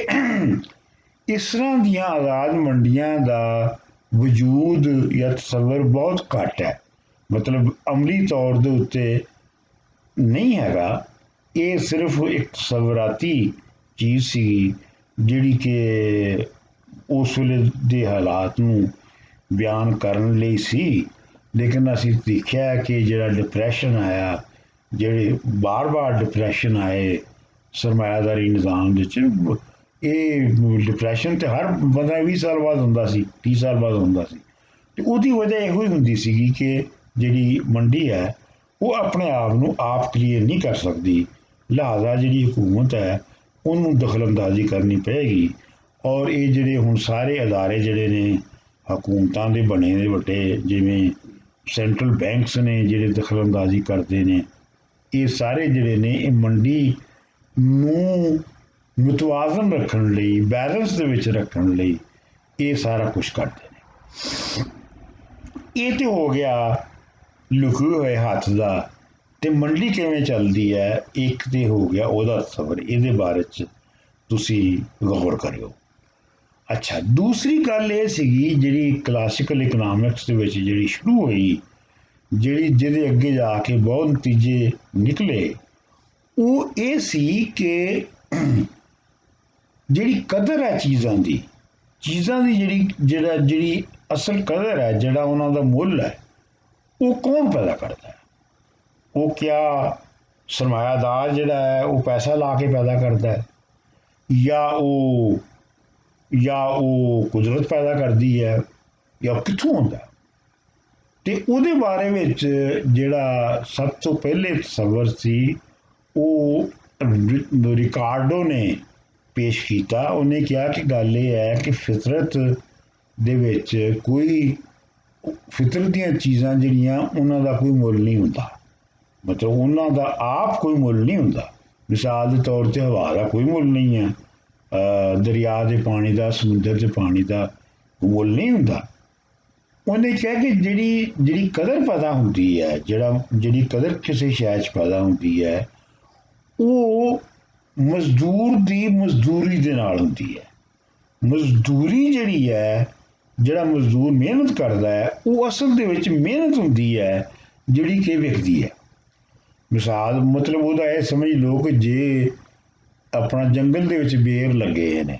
ਇਸ ਤਰ੍ਹਾਂ ਦੀਆਂ ਆਜ਼ਾਦ ਮੰਡੀਆਂ ਦਾ ਵਜੂਦ ਜਾਂ ਤਸੱਵਰ ਬਹੁਤ ਘੱਟ ਹੈ, ਮਤਲਬ ਅਮਲੀ ਤੌਰ ਦੇ ਉੱਤੇ ਨਹੀਂ ਹੈਗਾ। ਇਹ ਸਿਰਫ ਇੱਕ ਤਸੱਵਰਾਤੀ ਚੀਜ਼ ਸੀ ਜਿਹੜੀ ਕਿ ਉਸ ਵੇਲੇ ਦੇ ਹਾਲਾਤ ਨੂੰ ਬਿਆਨ ਕਰਨ ਲਈ ਸੀ, लेकिन असी देखा कि जो डिप्रैशन आया, ਜਿਹੜੇ बार-बार डिप्रैशन आए सरमायादारी निज़ाम ਇਹ डिप्रैशन तो हर 15-20 साल बाद ਹੁੰਦਾ ਸੀ, 30 साल बाद ਹੁੰਦਾ ਸੀ। ਤੇ ਉਹਦੀ ਵਜ੍ਹਾ ਇਹੋ ਹੀ ਹੁੰਦੀ ਸੀਗੀ ਕਿ ਜਿਹੜੀ ਮੰਡੀ ਹੈ ਉਹ ਆਪਣੇ ਆਪ ਨੂੰ ਆਪ ਕਲੀਅਰ ਨਹੀਂ ਕਰ ਸਕਦੀ, ਲਿਹਾਜ਼ਾ ਜਿਹੜੀ ਹਕੂਮਤ ਹੈ ਉਹਨੂੰ ਦਖਲਅੰਦਾਜ਼ੀ ਕਰਨੀ ਪਏਗੀ। ਔਰ ਇਹ ਜਿਹੜੇ ਹੁਣ ਸਾਰੇ ਅਦਾਰੇ ਜਿਹੜੇ ਨੇ ਹਕੂਮਤਾਂ ਦੇ ਬਣੇ ਨੇ ਵੱਡੇ, ਜਿਵੇਂ ਸੈਂਟਰਲ ਬੈਂਕਸ ਨੇ ਜਿਹੜੇ ਦਖਲਅੰਦਾਜ਼ੀ ਕਰਦੇ ਨੇ, ਇਹ ਸਾਰੇ ਜਿਹੜੇ ਨੇ ਇਹ ਮੰਡੀ ਨੂੰ ਮੁਤਵਾਜ਼ਨ ਰੱਖਣ ਲਈ, ਬੈਲੈਂਸ ਦੇ ਵਿੱਚ ਰੱਖਣ ਲਈ ਇਹ ਸਾਰਾ ਕੁਝ ਕਰਦੇ ਨੇ। ਇਹ ਤੇ ਹੋ ਗਿਆ ਲੁਕੇ ਹੋਏ ਹੱਥ ਦਾ। ਤੇ ਮੰਡੀ ਕਿਵੇਂ ਚੱਲਦੀ ਹੈ ਇੱਕ ਤੇ ਹੋ ਗਿਆ ਉਹਦਾ ਸਬਰ, ਇਹਦੇ ਬਾਰੇ ਚ ਤੁਸੀਂ ਗੌਰ ਕਰਿਓ। ਅੱਛਾ, ਦੂਸਰੀ ਗੱਲ ਇਹ ਸੀਗੀ ਜਿਹੜੀ ਕਲਾਸੀਕਲ ਇਕਨੋਮਿਕਸ ਦੇ ਵਿੱਚ ਜਿਹੜੀ ਸ਼ੁਰੂ ਹੋਈ, ਜਿਹਦੇ ਅੱਗੇ ਜਾ ਕੇ ਬਹੁਤ ਨਤੀਜੇ ਨਿਕਲੇ, ਉਹ ਇਹ ਸੀ ਕਿ ਜਿਹੜੀ ਕਦਰ ਹੈ ਚੀਜ਼ਾਂ ਦੀ ਜਿਹੜੀ ਅਸਲ ਕਦਰ ਹੈ, ਜਿਹੜਾ ਉਹਨਾਂ ਦਾ ਮੁੱਲ ਹੈ, ਉਹ ਕੌਣ ਪੈਦਾ ਕਰਦਾ ਹੈ? ਉਹ ਕਿਆ ਸਰਮਾਇਆਦਾਰ ਜਿਹੜਾ ਹੈ ਉਹ ਪੈਸਾ ਲਾ ਕੇ ਪੈਦਾ ਕਰਦਾ ਹੈ, ਜਾਂ ਉਹ ਕੁਦਰਤ ਪੈਦਾ ਕਰਦੀ ਹੈ, ਜਾਂ ਕਿੱਥੋਂ ਹੁੰਦਾ? ਤੇ ਉਹਦੇ ਬਾਰੇ ਵਿੱਚ ਜਿਹੜਾ ਸਭ ਤੋਂ ਪਹਿਲੇ ਤਸੱਵਰ ਸੀ ਉਹ ਰਿਕਾਰਡੋ ਨੇ ਪੇਸ਼ ਕੀਤਾ। ਉਹਨੇ ਕਿਹਾ ਕਿ ਗੱਲ ਇਹ ਹੈ ਕਿ ਫਿਤਰਤ ਦੇ ਵਿੱਚ ਫਿਤਰਤ ਦੀਆਂ ਚੀਜ਼ਾਂ ਜਿਹੜੀਆਂ ਉਹਨਾਂ ਦਾ ਕੋਈ ਮੁੱਲ ਨਹੀਂ ਹੁੰਦਾ, ਮਤਲਬ ਉਹਨਾਂ ਦਾ ਆਪ ਕੋਈ ਮੁੱਲ ਨਹੀਂ ਹੁੰਦਾ। ਮਿਸਾਲ ਦੇ ਤੌਰ 'ਤੇ ਹਵਾ ਦਾ ਕੋਈ ਮੁੱਲ ਨਹੀਂ ਹੈ, ਦਰਿਆ ਦੇ ਪਾਣੀ ਦਾ, ਸਮੁੰਦਰ ਦੇ ਪਾਣੀ ਦਾ ਮੁੱਲ ਨਹੀਂ ਹੁੰਦਾ। ਉਹਨੇ ਕਿਹਾ ਕਿ ਜਿਹੜੀ ਕਦਰ ਪੈਦਾ ਹੁੰਦੀ ਹੈ, ਜਿਹੜੀ ਕਦਰ ਕਿਸੇ ਸ਼ੈ 'ਚ ਪੈਦਾ ਹੁੰਦੀ ਹੈ, ਉਹ ਮਜ਼ਦੂਰ ਦੀ ਮਜ਼ਦੂਰੀ ਦੇ ਨਾਲ ਹੁੰਦੀ ਹੈ। ਮਜ਼ਦੂਰੀ ਜਿਹੜੀ ਹੈ, ਜਿਹੜਾ ਮਜ਼ਦੂਰ ਮਿਹਨਤ ਕਰਦਾ ਹੈ, ਉਹ ਅਸਲ ਦੇ ਵਿੱਚ ਮਿਹਨਤ ਹੁੰਦੀ ਹੈ ਜਿਹੜੀ ਕਿ ਵਿਕਦੀ ਹੈ। ਮਿਸਾਲ ਮਤਲਬ ਉਹਦਾ ਇਹ ਸਮਝ ਲਓ ਕਿ ਜੇ ਆਪਣਾ ਜੰਗਲ ਦੇ ਵਿੱਚ ਬੇਰ ਲੱਗੇ ਨੇ,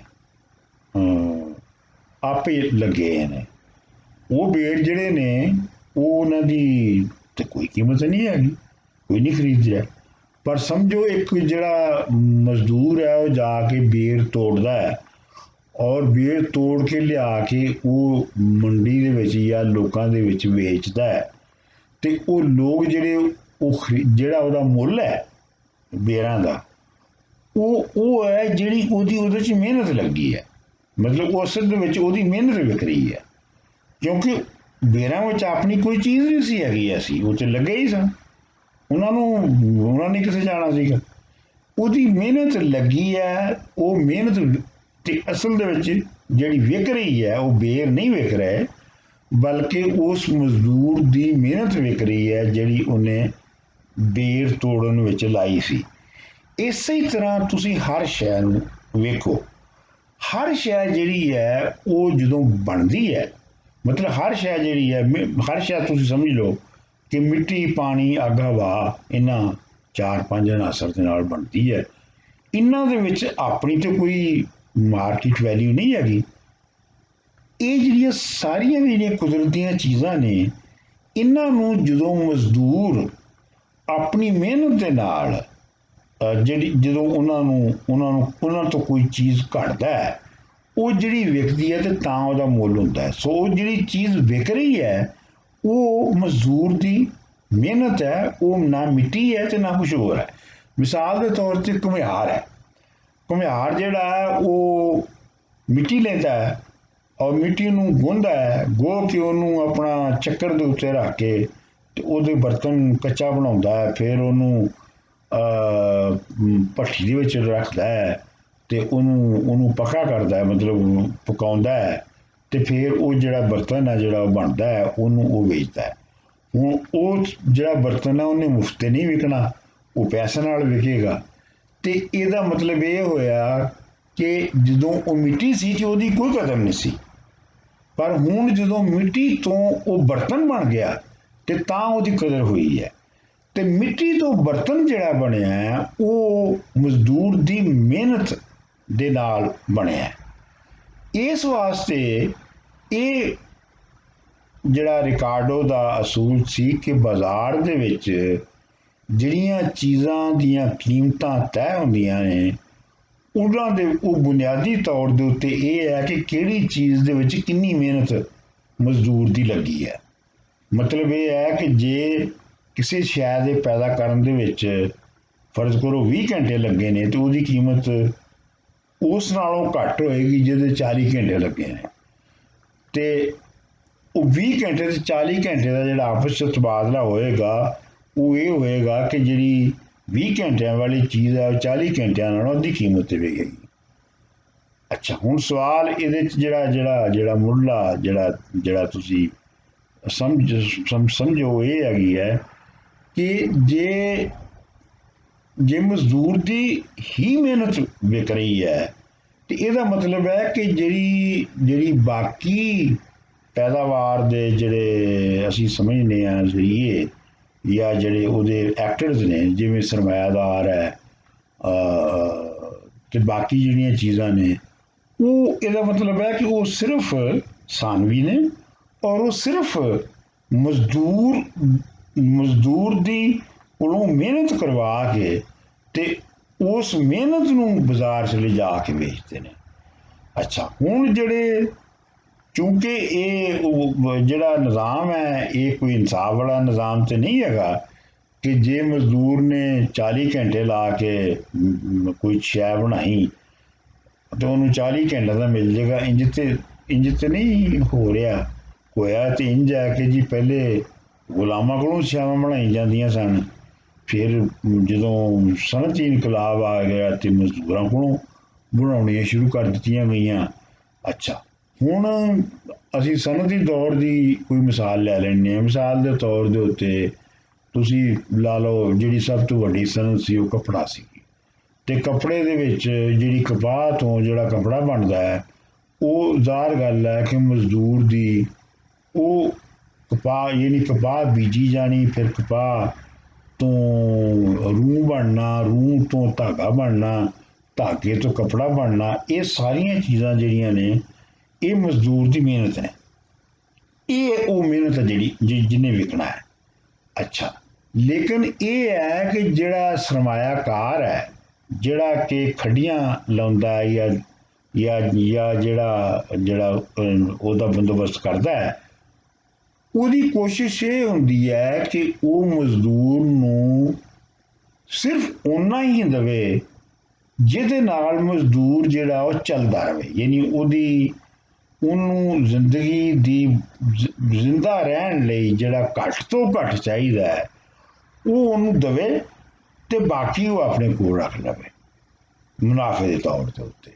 ਆਪੇ ਲੱਗੇ ਨੇ, ਉਹ ਬੇਰ ਜਿਹੜੇ ਨੇ ਉਹ ਉਹਨਾਂ ਦੀ ਤੇ ਕੋਈ ਕੀਮਤ ਨਹੀਂ ਹੈਗੀ, ਕੋਈ ਨਹੀਂ ਖਰੀਦ ਰਿਹਾ। ਪਰ ਸਮਝੋ ਇੱਕ ਜਿਹੜਾ ਮਜ਼ਦੂਰ ਹੈ ਉਹ ਜਾ ਕੇ ਬੇਰ ਤੋੜਦਾ ਹੈ, ਔਰ ਬੇਰ ਤੋੜ ਕੇ ਲਿਆ ਕੇ ਉਹ ਮੰਡੀ ਦੇ ਵਿੱਚ ਜਾਂ ਲੋਕਾਂ ਦੇ ਵਿੱਚ ਵੇਚਦਾ ਹੈ, ਤੇ ਉਹ ਲੋਕ ਜਿਹੜੇ ਜਿਹੜਾ ਉਹਦਾ ਮੁੱਲ ਹੈ ਬੇਰਾਂ ਦਾ, ਉਹ ਹੈ ਜਿਹੜੀ ਉਹਦੇ 'ਚ ਮਿਹਨਤ ਲੱਗੀ ਹੈ। ਮਤਲਬ ਉਹ ਅਸਲ ਦੇ ਵਿੱਚ ਉਹਦੀ ਮਿਹਨਤ ਵਿਕ ਰਹੀ ਹੈ, ਕਿਉਂਕਿ ਬੇਰਾਂ ਵਿੱਚ ਆਪਣੀ ਕੋਈ ਚੀਜ਼ ਨਹੀਂ ਸੀ ਹੈਗੀ, ਅਸੀਂ ਉਹ 'ਚ ਲੱਗੇ ਹੀ ਸਨ। ਉਹਨਾਂ ਨੇ ਕਿੱਥੇ ਜਾਣਾ ਸੀਗਾ? ਉਹਦੀ ਮਿਹਨਤ ਲੱਗੀ ਹੈ, ਉਹ ਮਿਹਨਤ ਤੇ ਅਸਲ ਦੇ ਵਿੱਚ ਜਿਹੜੀ ਵਿਕ ਰਹੀ ਹੈ ਉਹ ਬੇਰ ਨਹੀਂ ਵਿਕ ਰਹੇ, ਬਲਕਿ ਉਸ ਮਜ਼ਦੂਰ ਦੀ ਮਿਹਨਤ ਵਿਕ ਰਹੀ ਹੈ ਜਿਹੜੀ ਉਹਨੇ ਬੇਰ ਤੋੜਨ ਵਿੱਚ ਲਾਈ ਸੀ। ਇਸੇ ਤਰ੍ਹਾਂ ਤੁਸੀਂ ਹਰ ਸ਼ੈ ਨੂੰ ਵੇਖੋ, ਹਰ ਸ਼ੈ ਜਿਹੜੀ ਹੈ ਉਹ ਜਦੋਂ ਬਣਦੀ ਹੈ, ਮਤਲਬ ਹਰ ਸ਼ੈ ਜਿਹੜੀ ਹੈ, ਹਰ ਸ਼ੈ ਤੁਸੀਂ ਸਮਝ ਲਓ ਕਿ ਮਿੱਟੀ, ਪਾਣੀ, ਅੱਗ, ਹਵਾ, ਇਹਨਾਂ 4-5 ਅਨਾਸਰ ਦੇ ਨਾਲ ਬਣਦੀ ਹੈ। ਇਹਨਾਂ ਦੇ ਵਿੱਚ ਆਪਣੀ ਤੇ ਕੋਈ ਮਾਰਕੀਟ ਵੈਲਿਊ ਨਹੀਂ ਹੈਗੀ। ਇਹ ਜਿਹੜੀਆਂ ਸਾਰੀਆਂ ਜਿਹੜੀਆਂ ਕੁਦਰਤ ਦੀਆਂ ਚੀਜ਼ਾਂ ਨੇ, ਇਹਨਾਂ ਨੂੰ ਜਦੋਂ ਮਜ਼ਦੂਰ ਆਪਣੀ ਮਿਹਨਤ ਦੇ ਨਾਲ ਜਦੋਂ ਉਹਨਾਂ ਤੋਂ ਕੋਈ ਚੀਜ਼ ਘਟਦਾ ਹੈ, ਉਹ ਜਿਹੜੀ ਵਿਕਦੀ ਹੈ ਤੇ ਤਾਂ ਉਹਦਾ ਮੁੱਲ ਹੁੰਦਾ ਹੈ। ਸੋ ਉਹ ਜਿਹੜੀ ਚੀਜ਼ ਵਿਕ ਰਹੀ ਹੈ ਉਹ ਮਜ਼ਦੂਰ ਦੀ ਮਿਹਨਤ ਹੈ, ਉਹ ਨਾ ਮਿੱਟੀ ਹੈ ਤੇ ਨਾ ਕੁਛ ਹੋਰ ਹੈ। ਮਿਸਾਲ ਦੇ ਤੌਰ 'ਤੇ ਘੁਮਿਆਰ ਹੈ, ਘੁਮਿਆਰ ਜਿਹੜਾ ਹੈ ਉਹ ਮਿੱਟੀ ਲੈਂਦਾ ਹੈ ਔਰ ਮਿੱਟੀ ਨੂੰ ਗੁੰਨਦਾ ਹੈ, ਗੋਹ ਕੇ ਉਹਨੂੰ ਆਪਣਾ ਚੱਕਰ ਦੇ ਉੱਤੇ ਰੱਖ ਕੇ ਤੇ ਉਹਦੇ ਬਰਤਨ ਕੱਚਾ ਬਣਾਉਂਦਾ ਹੈ, ਫਿਰ ਉਹਨੂੰ ਭੱਠੀ ਦੇ ਵਿੱਚ ਰੱਖਦਾ ਹੈ ਤੇ ਉਹਨੂੰ ਪੱਕਾ ਕਰਦਾ ਹੈ, ਮਤਲਬ ਪਕਾਉਂਦਾ ਹੈ, ਤੇ ਫਿਰ ਉਹ ਜਿਹੜਾ ਬਰਤਨ ਹੈ ਜਿਹੜਾ ਉਹ ਬਣਦਾ ਹੈ ਉਹਨੂੰ ਉਹ ਵੇਚਦਾ ਹੈ। ਹੁਣ ਉਹ ਜਿਹੜਾ ਬਰਤਨ ਹੈ ਉਹਨੇ ਮੁਫਤ ਤੇ ਨਹੀਂ ਵਿਕਣਾ, ਉਹ ਪੈਸੇ ਨਾਲ ਵਿਕੇਗਾ। ਤੇ ਇਹਦਾ ਮਤਲਬ ਇਹ ਹੋਇਆ ਕਿ ਜਦੋਂ ਉਹ ਮਿੱਟੀ ਸੀ ਤੇ ਉਹਦੀ ਕੋਈ ਕਦਰ ਨਹੀਂ ਸੀ, ਪਰ ਹੁਣ ਜਦੋਂ ਮਿੱਟੀ ਤੋਂ ਉਹ ਬਰਤਨ ਬਣ ਗਿਆ ਤੇ ਤਾਂ ਉਹਦੀ ਕਦਰ ਹੋਈ ਹੈ। ਤੇ ਮਿੱਟੀ ਤੋਂ ਬਰਤਨ ਜਿਹੜਾ ਬਣਿਆ ਹੈ ਉਹ ਮਜ਼ਦੂਰ ਦੀ ਮਿਹਨਤ ਦੇ ਨਾਲ ਬਣਿਆ। ਇਸ ਵਾਸਤੇ ਇਹ ਜਿਹੜਾ ਰਿਕਾਰਡੋ ਦਾ ਅਸੂਲ ਸੀ ਕਿ ਬਾਜ਼ਾਰ ਦੇ ਵਿੱਚ ਜਿਹੜੀਆਂ ਚੀਜ਼ਾਂ ਦੀਆਂ ਕੀਮਤਾਂ ਤੈਅ ਹੁੰਦੀਆਂ ਨੇ ਉਹਨਾਂ ਦੇ ਉਹ ਬੁਨਿਆਦੀ ਤੌਰ ਦੇ ਉੱਤੇ ਇਹ ਹੈ ਕਿ ਕਿਹੜੀ ਚੀਜ਼ ਦੇ ਵਿੱਚ ਕਿੰਨੀ ਮਿਹਨਤ ਮਜ਼ਦੂਰ ਦੀ ਲੱਗੀ ਹੈ। ਮਤਲਬ ਇਹ ਹੈ ਕਿ ਜੇ ਕਿਸੇ ਸ਼ੈ ਦੇ ਪੈਦਾ ਕਰਨ ਦੇ ਵਿੱਚ ਫਰਜ਼ ਕਰੋ 20 ਘੰਟੇ ਲੱਗੇ ਨੇ ਤੇ ਉਹਦੀ ਕੀਮਤ ਉਸ ਨਾਲੋਂ ਘੱਟ ਹੋਏਗੀ ਜਿਹਦੇ 40 ਘੰਟੇ ਲੱਗੇ ਨੇ। ਤੇ ਉਹ 20 ਘੰਟੇ ਤੇ 40 ਘੰਟੇ ਦਾ ਜਿਹੜਾ ਆਪਸ ਵਿੱਚ ਤਬਾਦਲਾ ਹੋਏਗਾ ਉਹ ਇਹ ਹੋਏਗਾ ਕਿ ਜਿਹੜੀ 20 ਘੰਟਿਆਂ ਵਾਲੀ ਚੀਜ਼ ਹੈ ਉਹ 40 ਘੰਟਿਆਂ ਨਾਲੋਂ ਅੱਧੀ ਕੀਮਤ ਤੇ ਵਿਕੇਗੀ। ਅੱਛਾ, ਹੁਣ ਸਵਾਲ ਇਹਦੇ ਚ ਜਿਹੜਾ ਮੁੱਢਲਾ ਜਿਹੜਾ ਤੁਸੀਂ ਸਮਝੋ ਇਹ ਹੈਗੀ ਹੈ ਕਿ ਜੇ ਮਜ਼ਦੂਰ ਦੀ ਹੀ ਮਿਹਨਤ ਵਿਕ ਰਹੀ ਹੈ ਤੇ ਇਹਦਾ ਮਤਲਬ ਹੈ ਕਿ ਜਿਹੜੀ ਬਾਕੀ ਪੈਦਾਵਾਰ ਦੇ ਜਿਹੜੇ ਅਸੀਂ ਸਮਝਦੇ ਹਾਂ ਜ਼ਰੀਏ ਜਾਂ ਜਿਹੜੇ ਉਹਦੇ ਐਕਟਰਸ ਨੇ ਜਿਵੇਂ ਸਰਮਾਇਆਦਾਰ ਹੈ ਤੇ ਬਾਕੀ ਜਿਹੜੀਆਂ ਚੀਜ਼ਾਂ ਨੇ ਉਹ ਇਹਦਾ ਮਤਲਬ ਹੈ ਕਿ ਉਹ ਸਿਰਫ ਸਾਨਵੀ ਨੇ ਔਰ ਉਹ ਸਿਰਫ ਮਜ਼ਦੂਰ ਦੀ ਕੋਲੋਂ ਮਿਹਨਤ ਕਰਵਾ ਕੇ ਤੇ ਉਸ ਮਿਹਨਤ ਨੂੰ ਬਾਜ਼ਾਰ 'ਚ ਲਿਜਾ ਕੇ ਵੇਚਦੇ ਨੇ। ਅੱਛਾ, ਹੁਣ ਚੂੰਕਿ ਇਹ ਜਿਹੜਾ ਨਿਜ਼ਾਮ ਹੈ ਇਹ ਕੋਈ ਇਨਸਾਫ ਵਾਲਾ ਨਿਜ਼ਾਮ ਤੇ ਨਹੀਂ ਹੈਗਾ ਕਿ ਜੇ ਮਜ਼ਦੂਰ ਨੇ 40 ਘੰਟੇ ਲਾ ਕੇ ਕੋਈ ਸ਼ੈ ਬਣਾਈ ਤੇ ਉਹਨੂੰ 40 ਘੰਟੇ ਦਾ ਮਿਲ ਜਾਏਗਾ। ਇੰਜ ਤੇ ਨਹੀਂ ਹੋ ਰਿਹਾ। ਹੋਇਆ ਤੇ ਇੰਜ ਹੈ ਕਿ ਜੀ ਪਹਿਲੇ ਗੁਲਾਮਾਂ ਕੋਲੋਂ ਸ਼ੈਵਾਂ ਬਣਾਈ ਜਾਂਦੀਆਂ ਸਨ, ਫਿਰ ਜਦੋਂ ਸਨਅਤੀ ਇਨਕਲਾਬ ਆ ਗਿਆ ਤੇ ਮਜ਼ਦੂਰਾਂ ਕੋਲੋਂ ਬਣਾਉਣੀਆਂ ਸ਼ੁਰੂ ਕਰ ਦਿੱਤੀਆਂ ਗਈਆਂ। ਅੱਛਾ, ਹੁਣ ਅਸੀਂ ਸਨਅਤੀ ਦੌਰ ਦੀ ਕੋਈ ਮਿਸਾਲ ਲੈ ਲੈਂਦੇ ਹਾਂ। ਮਿਸਾਲ ਦੇ ਤੌਰ ਦੇ ਉੱਤੇ ਤੁਸੀਂ ਲਾ ਲਓ ਜਿਹੜੀ ਸਭ ਤੋਂ ਵੱਡੀ ਸਨਅਤ ਸੀ ਉਹ ਕੱਪੜਾ ਸੀ ਤੇ ਕੱਪੜੇ ਦੇ ਵਿੱਚ ਜਿਹੜੀ ਕਪਾਹ ਤੋਂ ਜਿਹੜਾ ਕੱਪੜਾ ਬਣਦਾ ਹੈ ਉਹ ਜ਼ਾਹਰ ਗੱਲ ਹੈ ਕਿ ਮਜ਼ਦੂਰ ਦੀ ਉਹ ਕਪਾਹ ਬੀਜੀ ਜਾਣੀ, ਫਿਰ ਕਪਾਹ ਤੋਂ ਰੂੰ ਬਣਨਾ, ਰੂੰ ਤੋਂ ਧਾਗਾ ਬਣਨਾ, ਧਾਗੇ ਤੋਂ ਕੱਪੜਾ ਬਣਨਾ, ਇਹ ਸਾਰੀਆਂ ਚੀਜ਼ਾਂ ਜਿਹੜੀਆਂ ਨੇ ਇਹ ਮਜ਼ਦੂਰ ਦੀ ਮਿਹਨਤ ਹੈ। ਇਹ ਉਹ ਮਿਹਨਤ ਹੈ ਜਿਹਨੇ ਵਿਕਣਾ ਹੈ। ਅੱਛਾ, ਲੇਕਿਨ ਇਹ ਹੈ ਕਿ ਜਿਹੜਾ ਸਰਮਾਇਆਕਾਰ ਹੈ ਜਿਹੜਾ ਕਿ ਖੱਡੀਆਂ ਲਾਉਂਦਾ ਜਾਂ ਜਿਹੜਾ ਉਹਦਾ ਬੰਦੋਬਸਤ ਕਰਦਾ ਹੈ ਉਹਦੀ ਕੋਸ਼ਿਸ਼ ਇਹ ਹੁੰਦੀ ਹੈ ਕਿ ਉਹ ਮਜ਼ਦੂਰ ਨੂੰ ਸਿਰਫ ਓਨਾ ਹੀ ਦੇਵੇ ਜਿਹਦੇ ਨਾਲ ਮਜ਼ਦੂਰ ਜਿਹੜਾ ਉਹ ਚੱਲਦਾ ਰਹੇ, ਯਾਨੀ ਉਹਨੂੰ ਜ਼ਿੰਦਗੀ ਦੀ ਜ਼ਿੰਦਾ ਰਹਿਣ ਲਈ ਜਿਹੜਾ ਘੱਟ ਤੋਂ ਘੱਟ ਚਾਹੀਦਾ ਹੈ ਉਹ ਉਹਨੂੰ ਦੇਵੇ ਤੇ ਬਾਕੀ ਉਹ ਆਪਣੇ ਕੋਲ ਰੱਖ ਲਵੇ ਮੁਨਾਫੇ ਦੇ ਤੌਰ ਦੇ ਉੱਤੇ।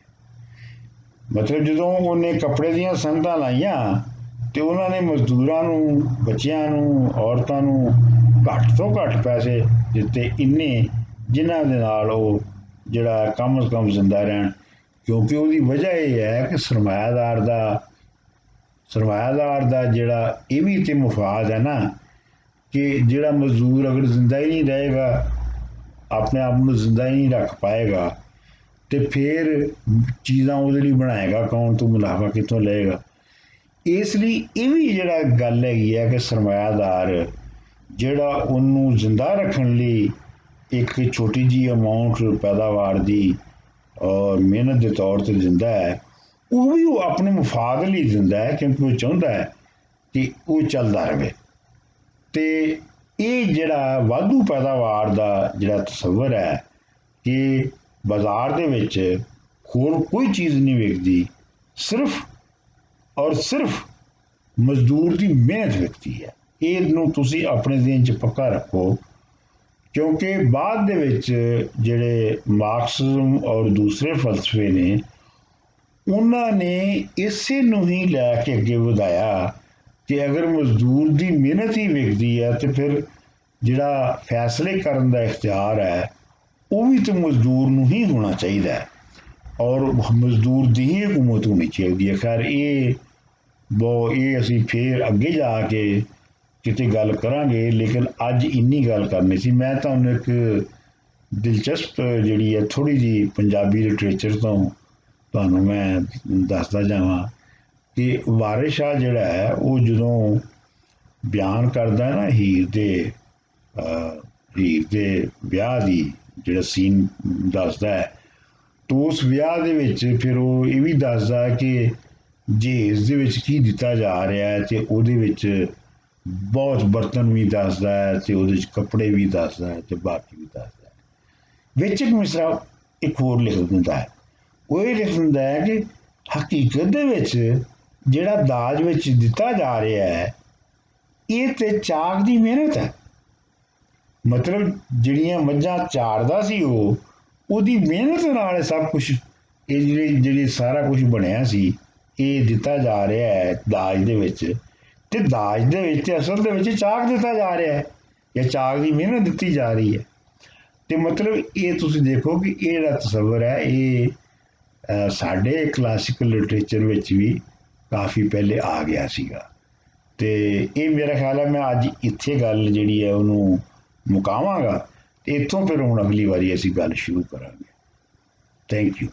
ਮਤਲਬ ਜਦੋਂ ਉਹਨੇ ਕੱਪੜੇ ਦੀਆਂ ਸੰਦਾਂ ਲਾਈਆਂ ਤੇ ਉਹਨਾਂ ਨੇ ਮਜ਼ਦੂਰਾਂ ਨੂੰ, ਬੱਚਿਆਂ ਨੂੰ, ਔਰਤਾਂ ਨੂੰ ਘੱਟ ਤੋਂ ਘੱਟ ਪੈਸੇ ਦਿੱਤੇ, ਇੰਨੇ ਜਿਨ੍ਹਾਂ ਦੇ ਨਾਲ ਉਹ ਜਿਹੜਾ ਕਮ ਅਜ਼ ਕਮ ਜ਼ਿੰਦਾ ਰਹਿਣ। ਕਿਉਂਕਿ ਉਹਦੀ ਵਜ੍ਹਾ ਇਹ ਹੈ ਕਿ ਸਰਮਾਇਆਦਾਰ ਦਾ ਜਿਹੜਾ ਇਹ ਵੀ ਤੇ ਮੁਫਾਦ ਹੈ ਨਾ ਕਿ ਜਿਹੜਾ ਮਜ਼ਦੂਰ ਅਗਰ ਜ਼ਿੰਦਾ ਹੀ ਨਹੀਂ ਰਹੇਗਾ, ਆਪਣੇ ਆਪ ਨੂੰ ਜ਼ਿੰਦਾ ਹੀ ਨਹੀਂ ਰੱਖ ਪਾਏਗਾ ਤੇ ਫਿਰ ਚੀਜ਼ਾਂ ਉਹਦੇ ਲਈ ਬਣਾਏਗਾ ਕੌਣ, ਤੋਂ ਮੁਨਾਫਾ ਕਿੱਥੋਂ ਲਏਗਾ। ਇਸ ਲਈ ਇਹ ਵੀ ਜਿਹੜਾ ਗੱਲ ਹੈਗੀ ਹੈ ਕਿ ਸਰਮਾਇਆਦਾਰ ਜਿਹੜਾ ਉਹਨੂੰ ਜ਼ਿੰਦਾ ਰੱਖਣ ਲਈ ਇੱਕ ਛੋਟੀ ਜਿਹੀ ਅਮਾਊਂਟ ਪੈਦਾਵਾਰ ਦੀ ਔਰ ਮਿਹਨਤ ਦੇ ਤੌਰ ਤੇ ਦਿੰਦਾ ਹੈ, ਉਹ ਵੀ ਉਹ ਆਪਣੇ ਮੁਫਾਦ ਲਈ ਦਿੰਦਾ ਹੈ ਕਿਉਂਕਿ ਉਹ ਚਾਹੁੰਦਾ ਹੈ ਕਿ ਉਹ ਚੱਲਦਾ ਰਹੇ। ਤੇ ਇਹ ਜਿਹੜਾ ਵਾਧੂ ਪੈਦਾਵਾਰ ਦਾ ਜਿਹੜਾ ਤਸੱਵਰ ਹੈ ਕਿ ਬਾਜ਼ਾਰ ਦੇ ਵਿੱਚ ਹੋਰ ਕੋਈ ਚੀਜ਼ ਨਹੀਂ ਵਿਕਦੀ, ਸਿਰਫ ਔਰ ਸਿਰਫ ਮਜ਼ਦੂਰ ਦੀ ਮਿਹਨਤ ਵਿਕਦੀ ਹੈ। ਇਹਨੂੰ ਤੁਸੀਂ ਆਪਣੇ ਜ਼ਿਹਨ 'ਚ ਪੱਕਾ ਰੱਖੋ ਕਿਉਂਕਿ ਬਾਅਦ ਦੇ ਵਿੱਚ ਜਿਹੜੇ ਮਾਰਕਸਿਜ਼ਮ ਔਰ ਦੂਸਰੇ ਫਲਸਫੇ ਨੇ ਉਹਨਾਂ ਨੇ ਇਸੇ ਨੂੰ ਹੀ ਲੈ ਕੇ ਅੱਗੇ ਵਧਾਇਆ ਕਿ ਅਗਰ ਮਜ਼ਦੂਰ ਦੀ ਮਿਹਨਤ ਹੀ ਵਿਕਦੀ ਹੈ ਤੇ ਫਿਰ ਜਿਹੜਾ ਫੈਸਲੇ ਕਰਨ ਦਾ ਇਖਤਿਆਰ ਹੈ ਉਹ ਵੀ ਤਾਂ ਮਜ਼ਦੂਰ ਨੂੰ ਹੀ ਹੋਣਾ ਚਾਹੀਦਾ ਹੈ ਔਰ ਮਜ਼ਦੂਰ ਦੀ ਹੀ ਹਕੂਮਤ ਹੋਣੀ ਚਾਹੀਦੀ ਹੈ। ਖੈਰ ਇਹ ਅਸੀਂ ਫਿਰ ਅੱਗੇ ਜਾ ਕੇ ਕਿਤੇ ਗੱਲ ਕਰਾਂਗੇ, ਲੇਕਿਨ ਅੱਜ ਇੰਨੀ ਗੱਲ ਕਰਨੀ ਸੀ। ਮੈਂ ਤੁਹਾਨੂੰ ਇੱਕ ਦਿਲਚਸਪ ਜਿਹੜੀ ਹੈ ਥੋੜ੍ਹੀ ਜਿਹੀ ਪੰਜਾਬੀ ਲਿਟਰੇਚਰ ਤੋਂ ਤੁਹਾਨੂੰ ਮੈਂ ਦੱਸਦਾ ਜਾਵਾਂ ਕਿ ਵਾਰਿਸ ਸ਼ਾਹ ਜਿਹੜਾ ਹੈ ਉਹ ਜਦੋਂ ਬਿਆਨ ਕਰਦਾ ਹੈ ਨਾ ਹੀਰ ਦੇ ਵਿਆਹ ਦੀ ਜਿਹੜਾ ਸੀਨ ਦੱਸਦਾ ਹੈ, ਤਾਂ ਉਸ ਵਿਆਹ ਦੇ ਵਿੱਚ ਫਿਰ ਉਹ ਇਹ ਵੀ ਦੱਸਦਾ ਕਿ ਜਹੇਜ਼ ਦੇ ਵਿੱਚ ਕੀ ਦਿੱਤਾ ਜਾ ਰਿਹਾ ਹੈ, ਤੇ ਉਹਦੇ ਵਿੱਚ ਬਹੁਤ ਬਰਤਨ ਵੀ ਦੱਸਦਾ ਹੈ, ਤੇ ਉਹਦੇ ਵਿੱਚ ਕੱਪੜੇ ਵੀ ਦੱਸਦਾ ਹੈ, ਤੇ ਬਾਕੀ ਵੀ ਦੱਸਦਾ ਹੈ। ਵਿੱਚ ਇੱਕ ਮਿਸਰਾ ਇੱਕ ਹੋਰ ਲਿਖ ਦਿੰਦਾ ਹੈ, ਉਹ ਇਹ ਲਿਖ ਦਿੰਦਾ ਹੈ ਕਿ ਹਕੀਕਤ ਦੇ ਵਿੱਚ ਜਿਹੜਾ ਦਾਜ ਵਿੱਚ ਦਿੱਤਾ ਜਾ ਰਿਹਾ ਹੈ, ਇਹ ਤੇ ਚਾਕ ਦੀ ਮਿਹਨਤ ਹੈ। ਮਤਲਬ ਜਿਹੜੀਆਂ ਮੱਝਾਂ ਚਾਰਦਾ ਸੀ ਉਹ, ਉਹਦੀ ਮਿਹਨਤ ਨਾਲ ਇਹ ਸਭ ਕੁਝ, ਇਹ ਜਿਹੜੀ ਸਾਰਾ ਕੁਝ ਬਣਿਆ ਸੀ, ਇਹ ਦਿੱਤਾ ਜਾ ਰਿਹਾ ਹੈ ਦਾਜ ਦੇ ਵਿੱਚ। ਤੇ ਦਾਜ ਦੇ ਵਿੱਚ ਅਸਲ ਦੇ ਵਿੱਚ ਚਾਕ ਦਿੱਤਾ ਜਾ ਰਿਹਾ ਹੈ, ਜਾਂ ਚਾਕ ਦੀ ਮਿਹਨਤ ਦਿੱਤੀ ਜਾ ਰਹੀ ਹੈ। ਤੇ ਮਤਲਬ ਇਹ ਤੁਸੀਂ ਦੇਖੋ ਕਿ ਇਹ ਜਿਹੜਾ ਤਸੱਵਰ ਹੈ, ਇਹ ਸਾਡੇ ਕਲਾਸੀਕਲ ਲਿਟਰੇਚਰ ਵਿੱਚ ਵੀ ਕਾਫੀ ਪਹਿਲੇ ਆ ਗਿਆ ਸੀਗਾ। ਤੇ ਇਹ ਮੇਰਾ ਖਿਆਲ ਹੈ ਮੈਂ ਅੱਜ ਇੱਥੇ ਗੱਲ ਜਿਹੜੀ ਹੈ ਉਹਨੂੰ ਮੁਕਾਵਾਂਗਾ, ਤੇ ਇੱਥੋਂ ਫਿਰ ਹੁਣ ਅਗਲੀ ਵਾਰੀ ਅਸੀਂ ਗੱਲ ਸ਼ੁਰੂ ਕਰਾਂਗੇ। Thank you.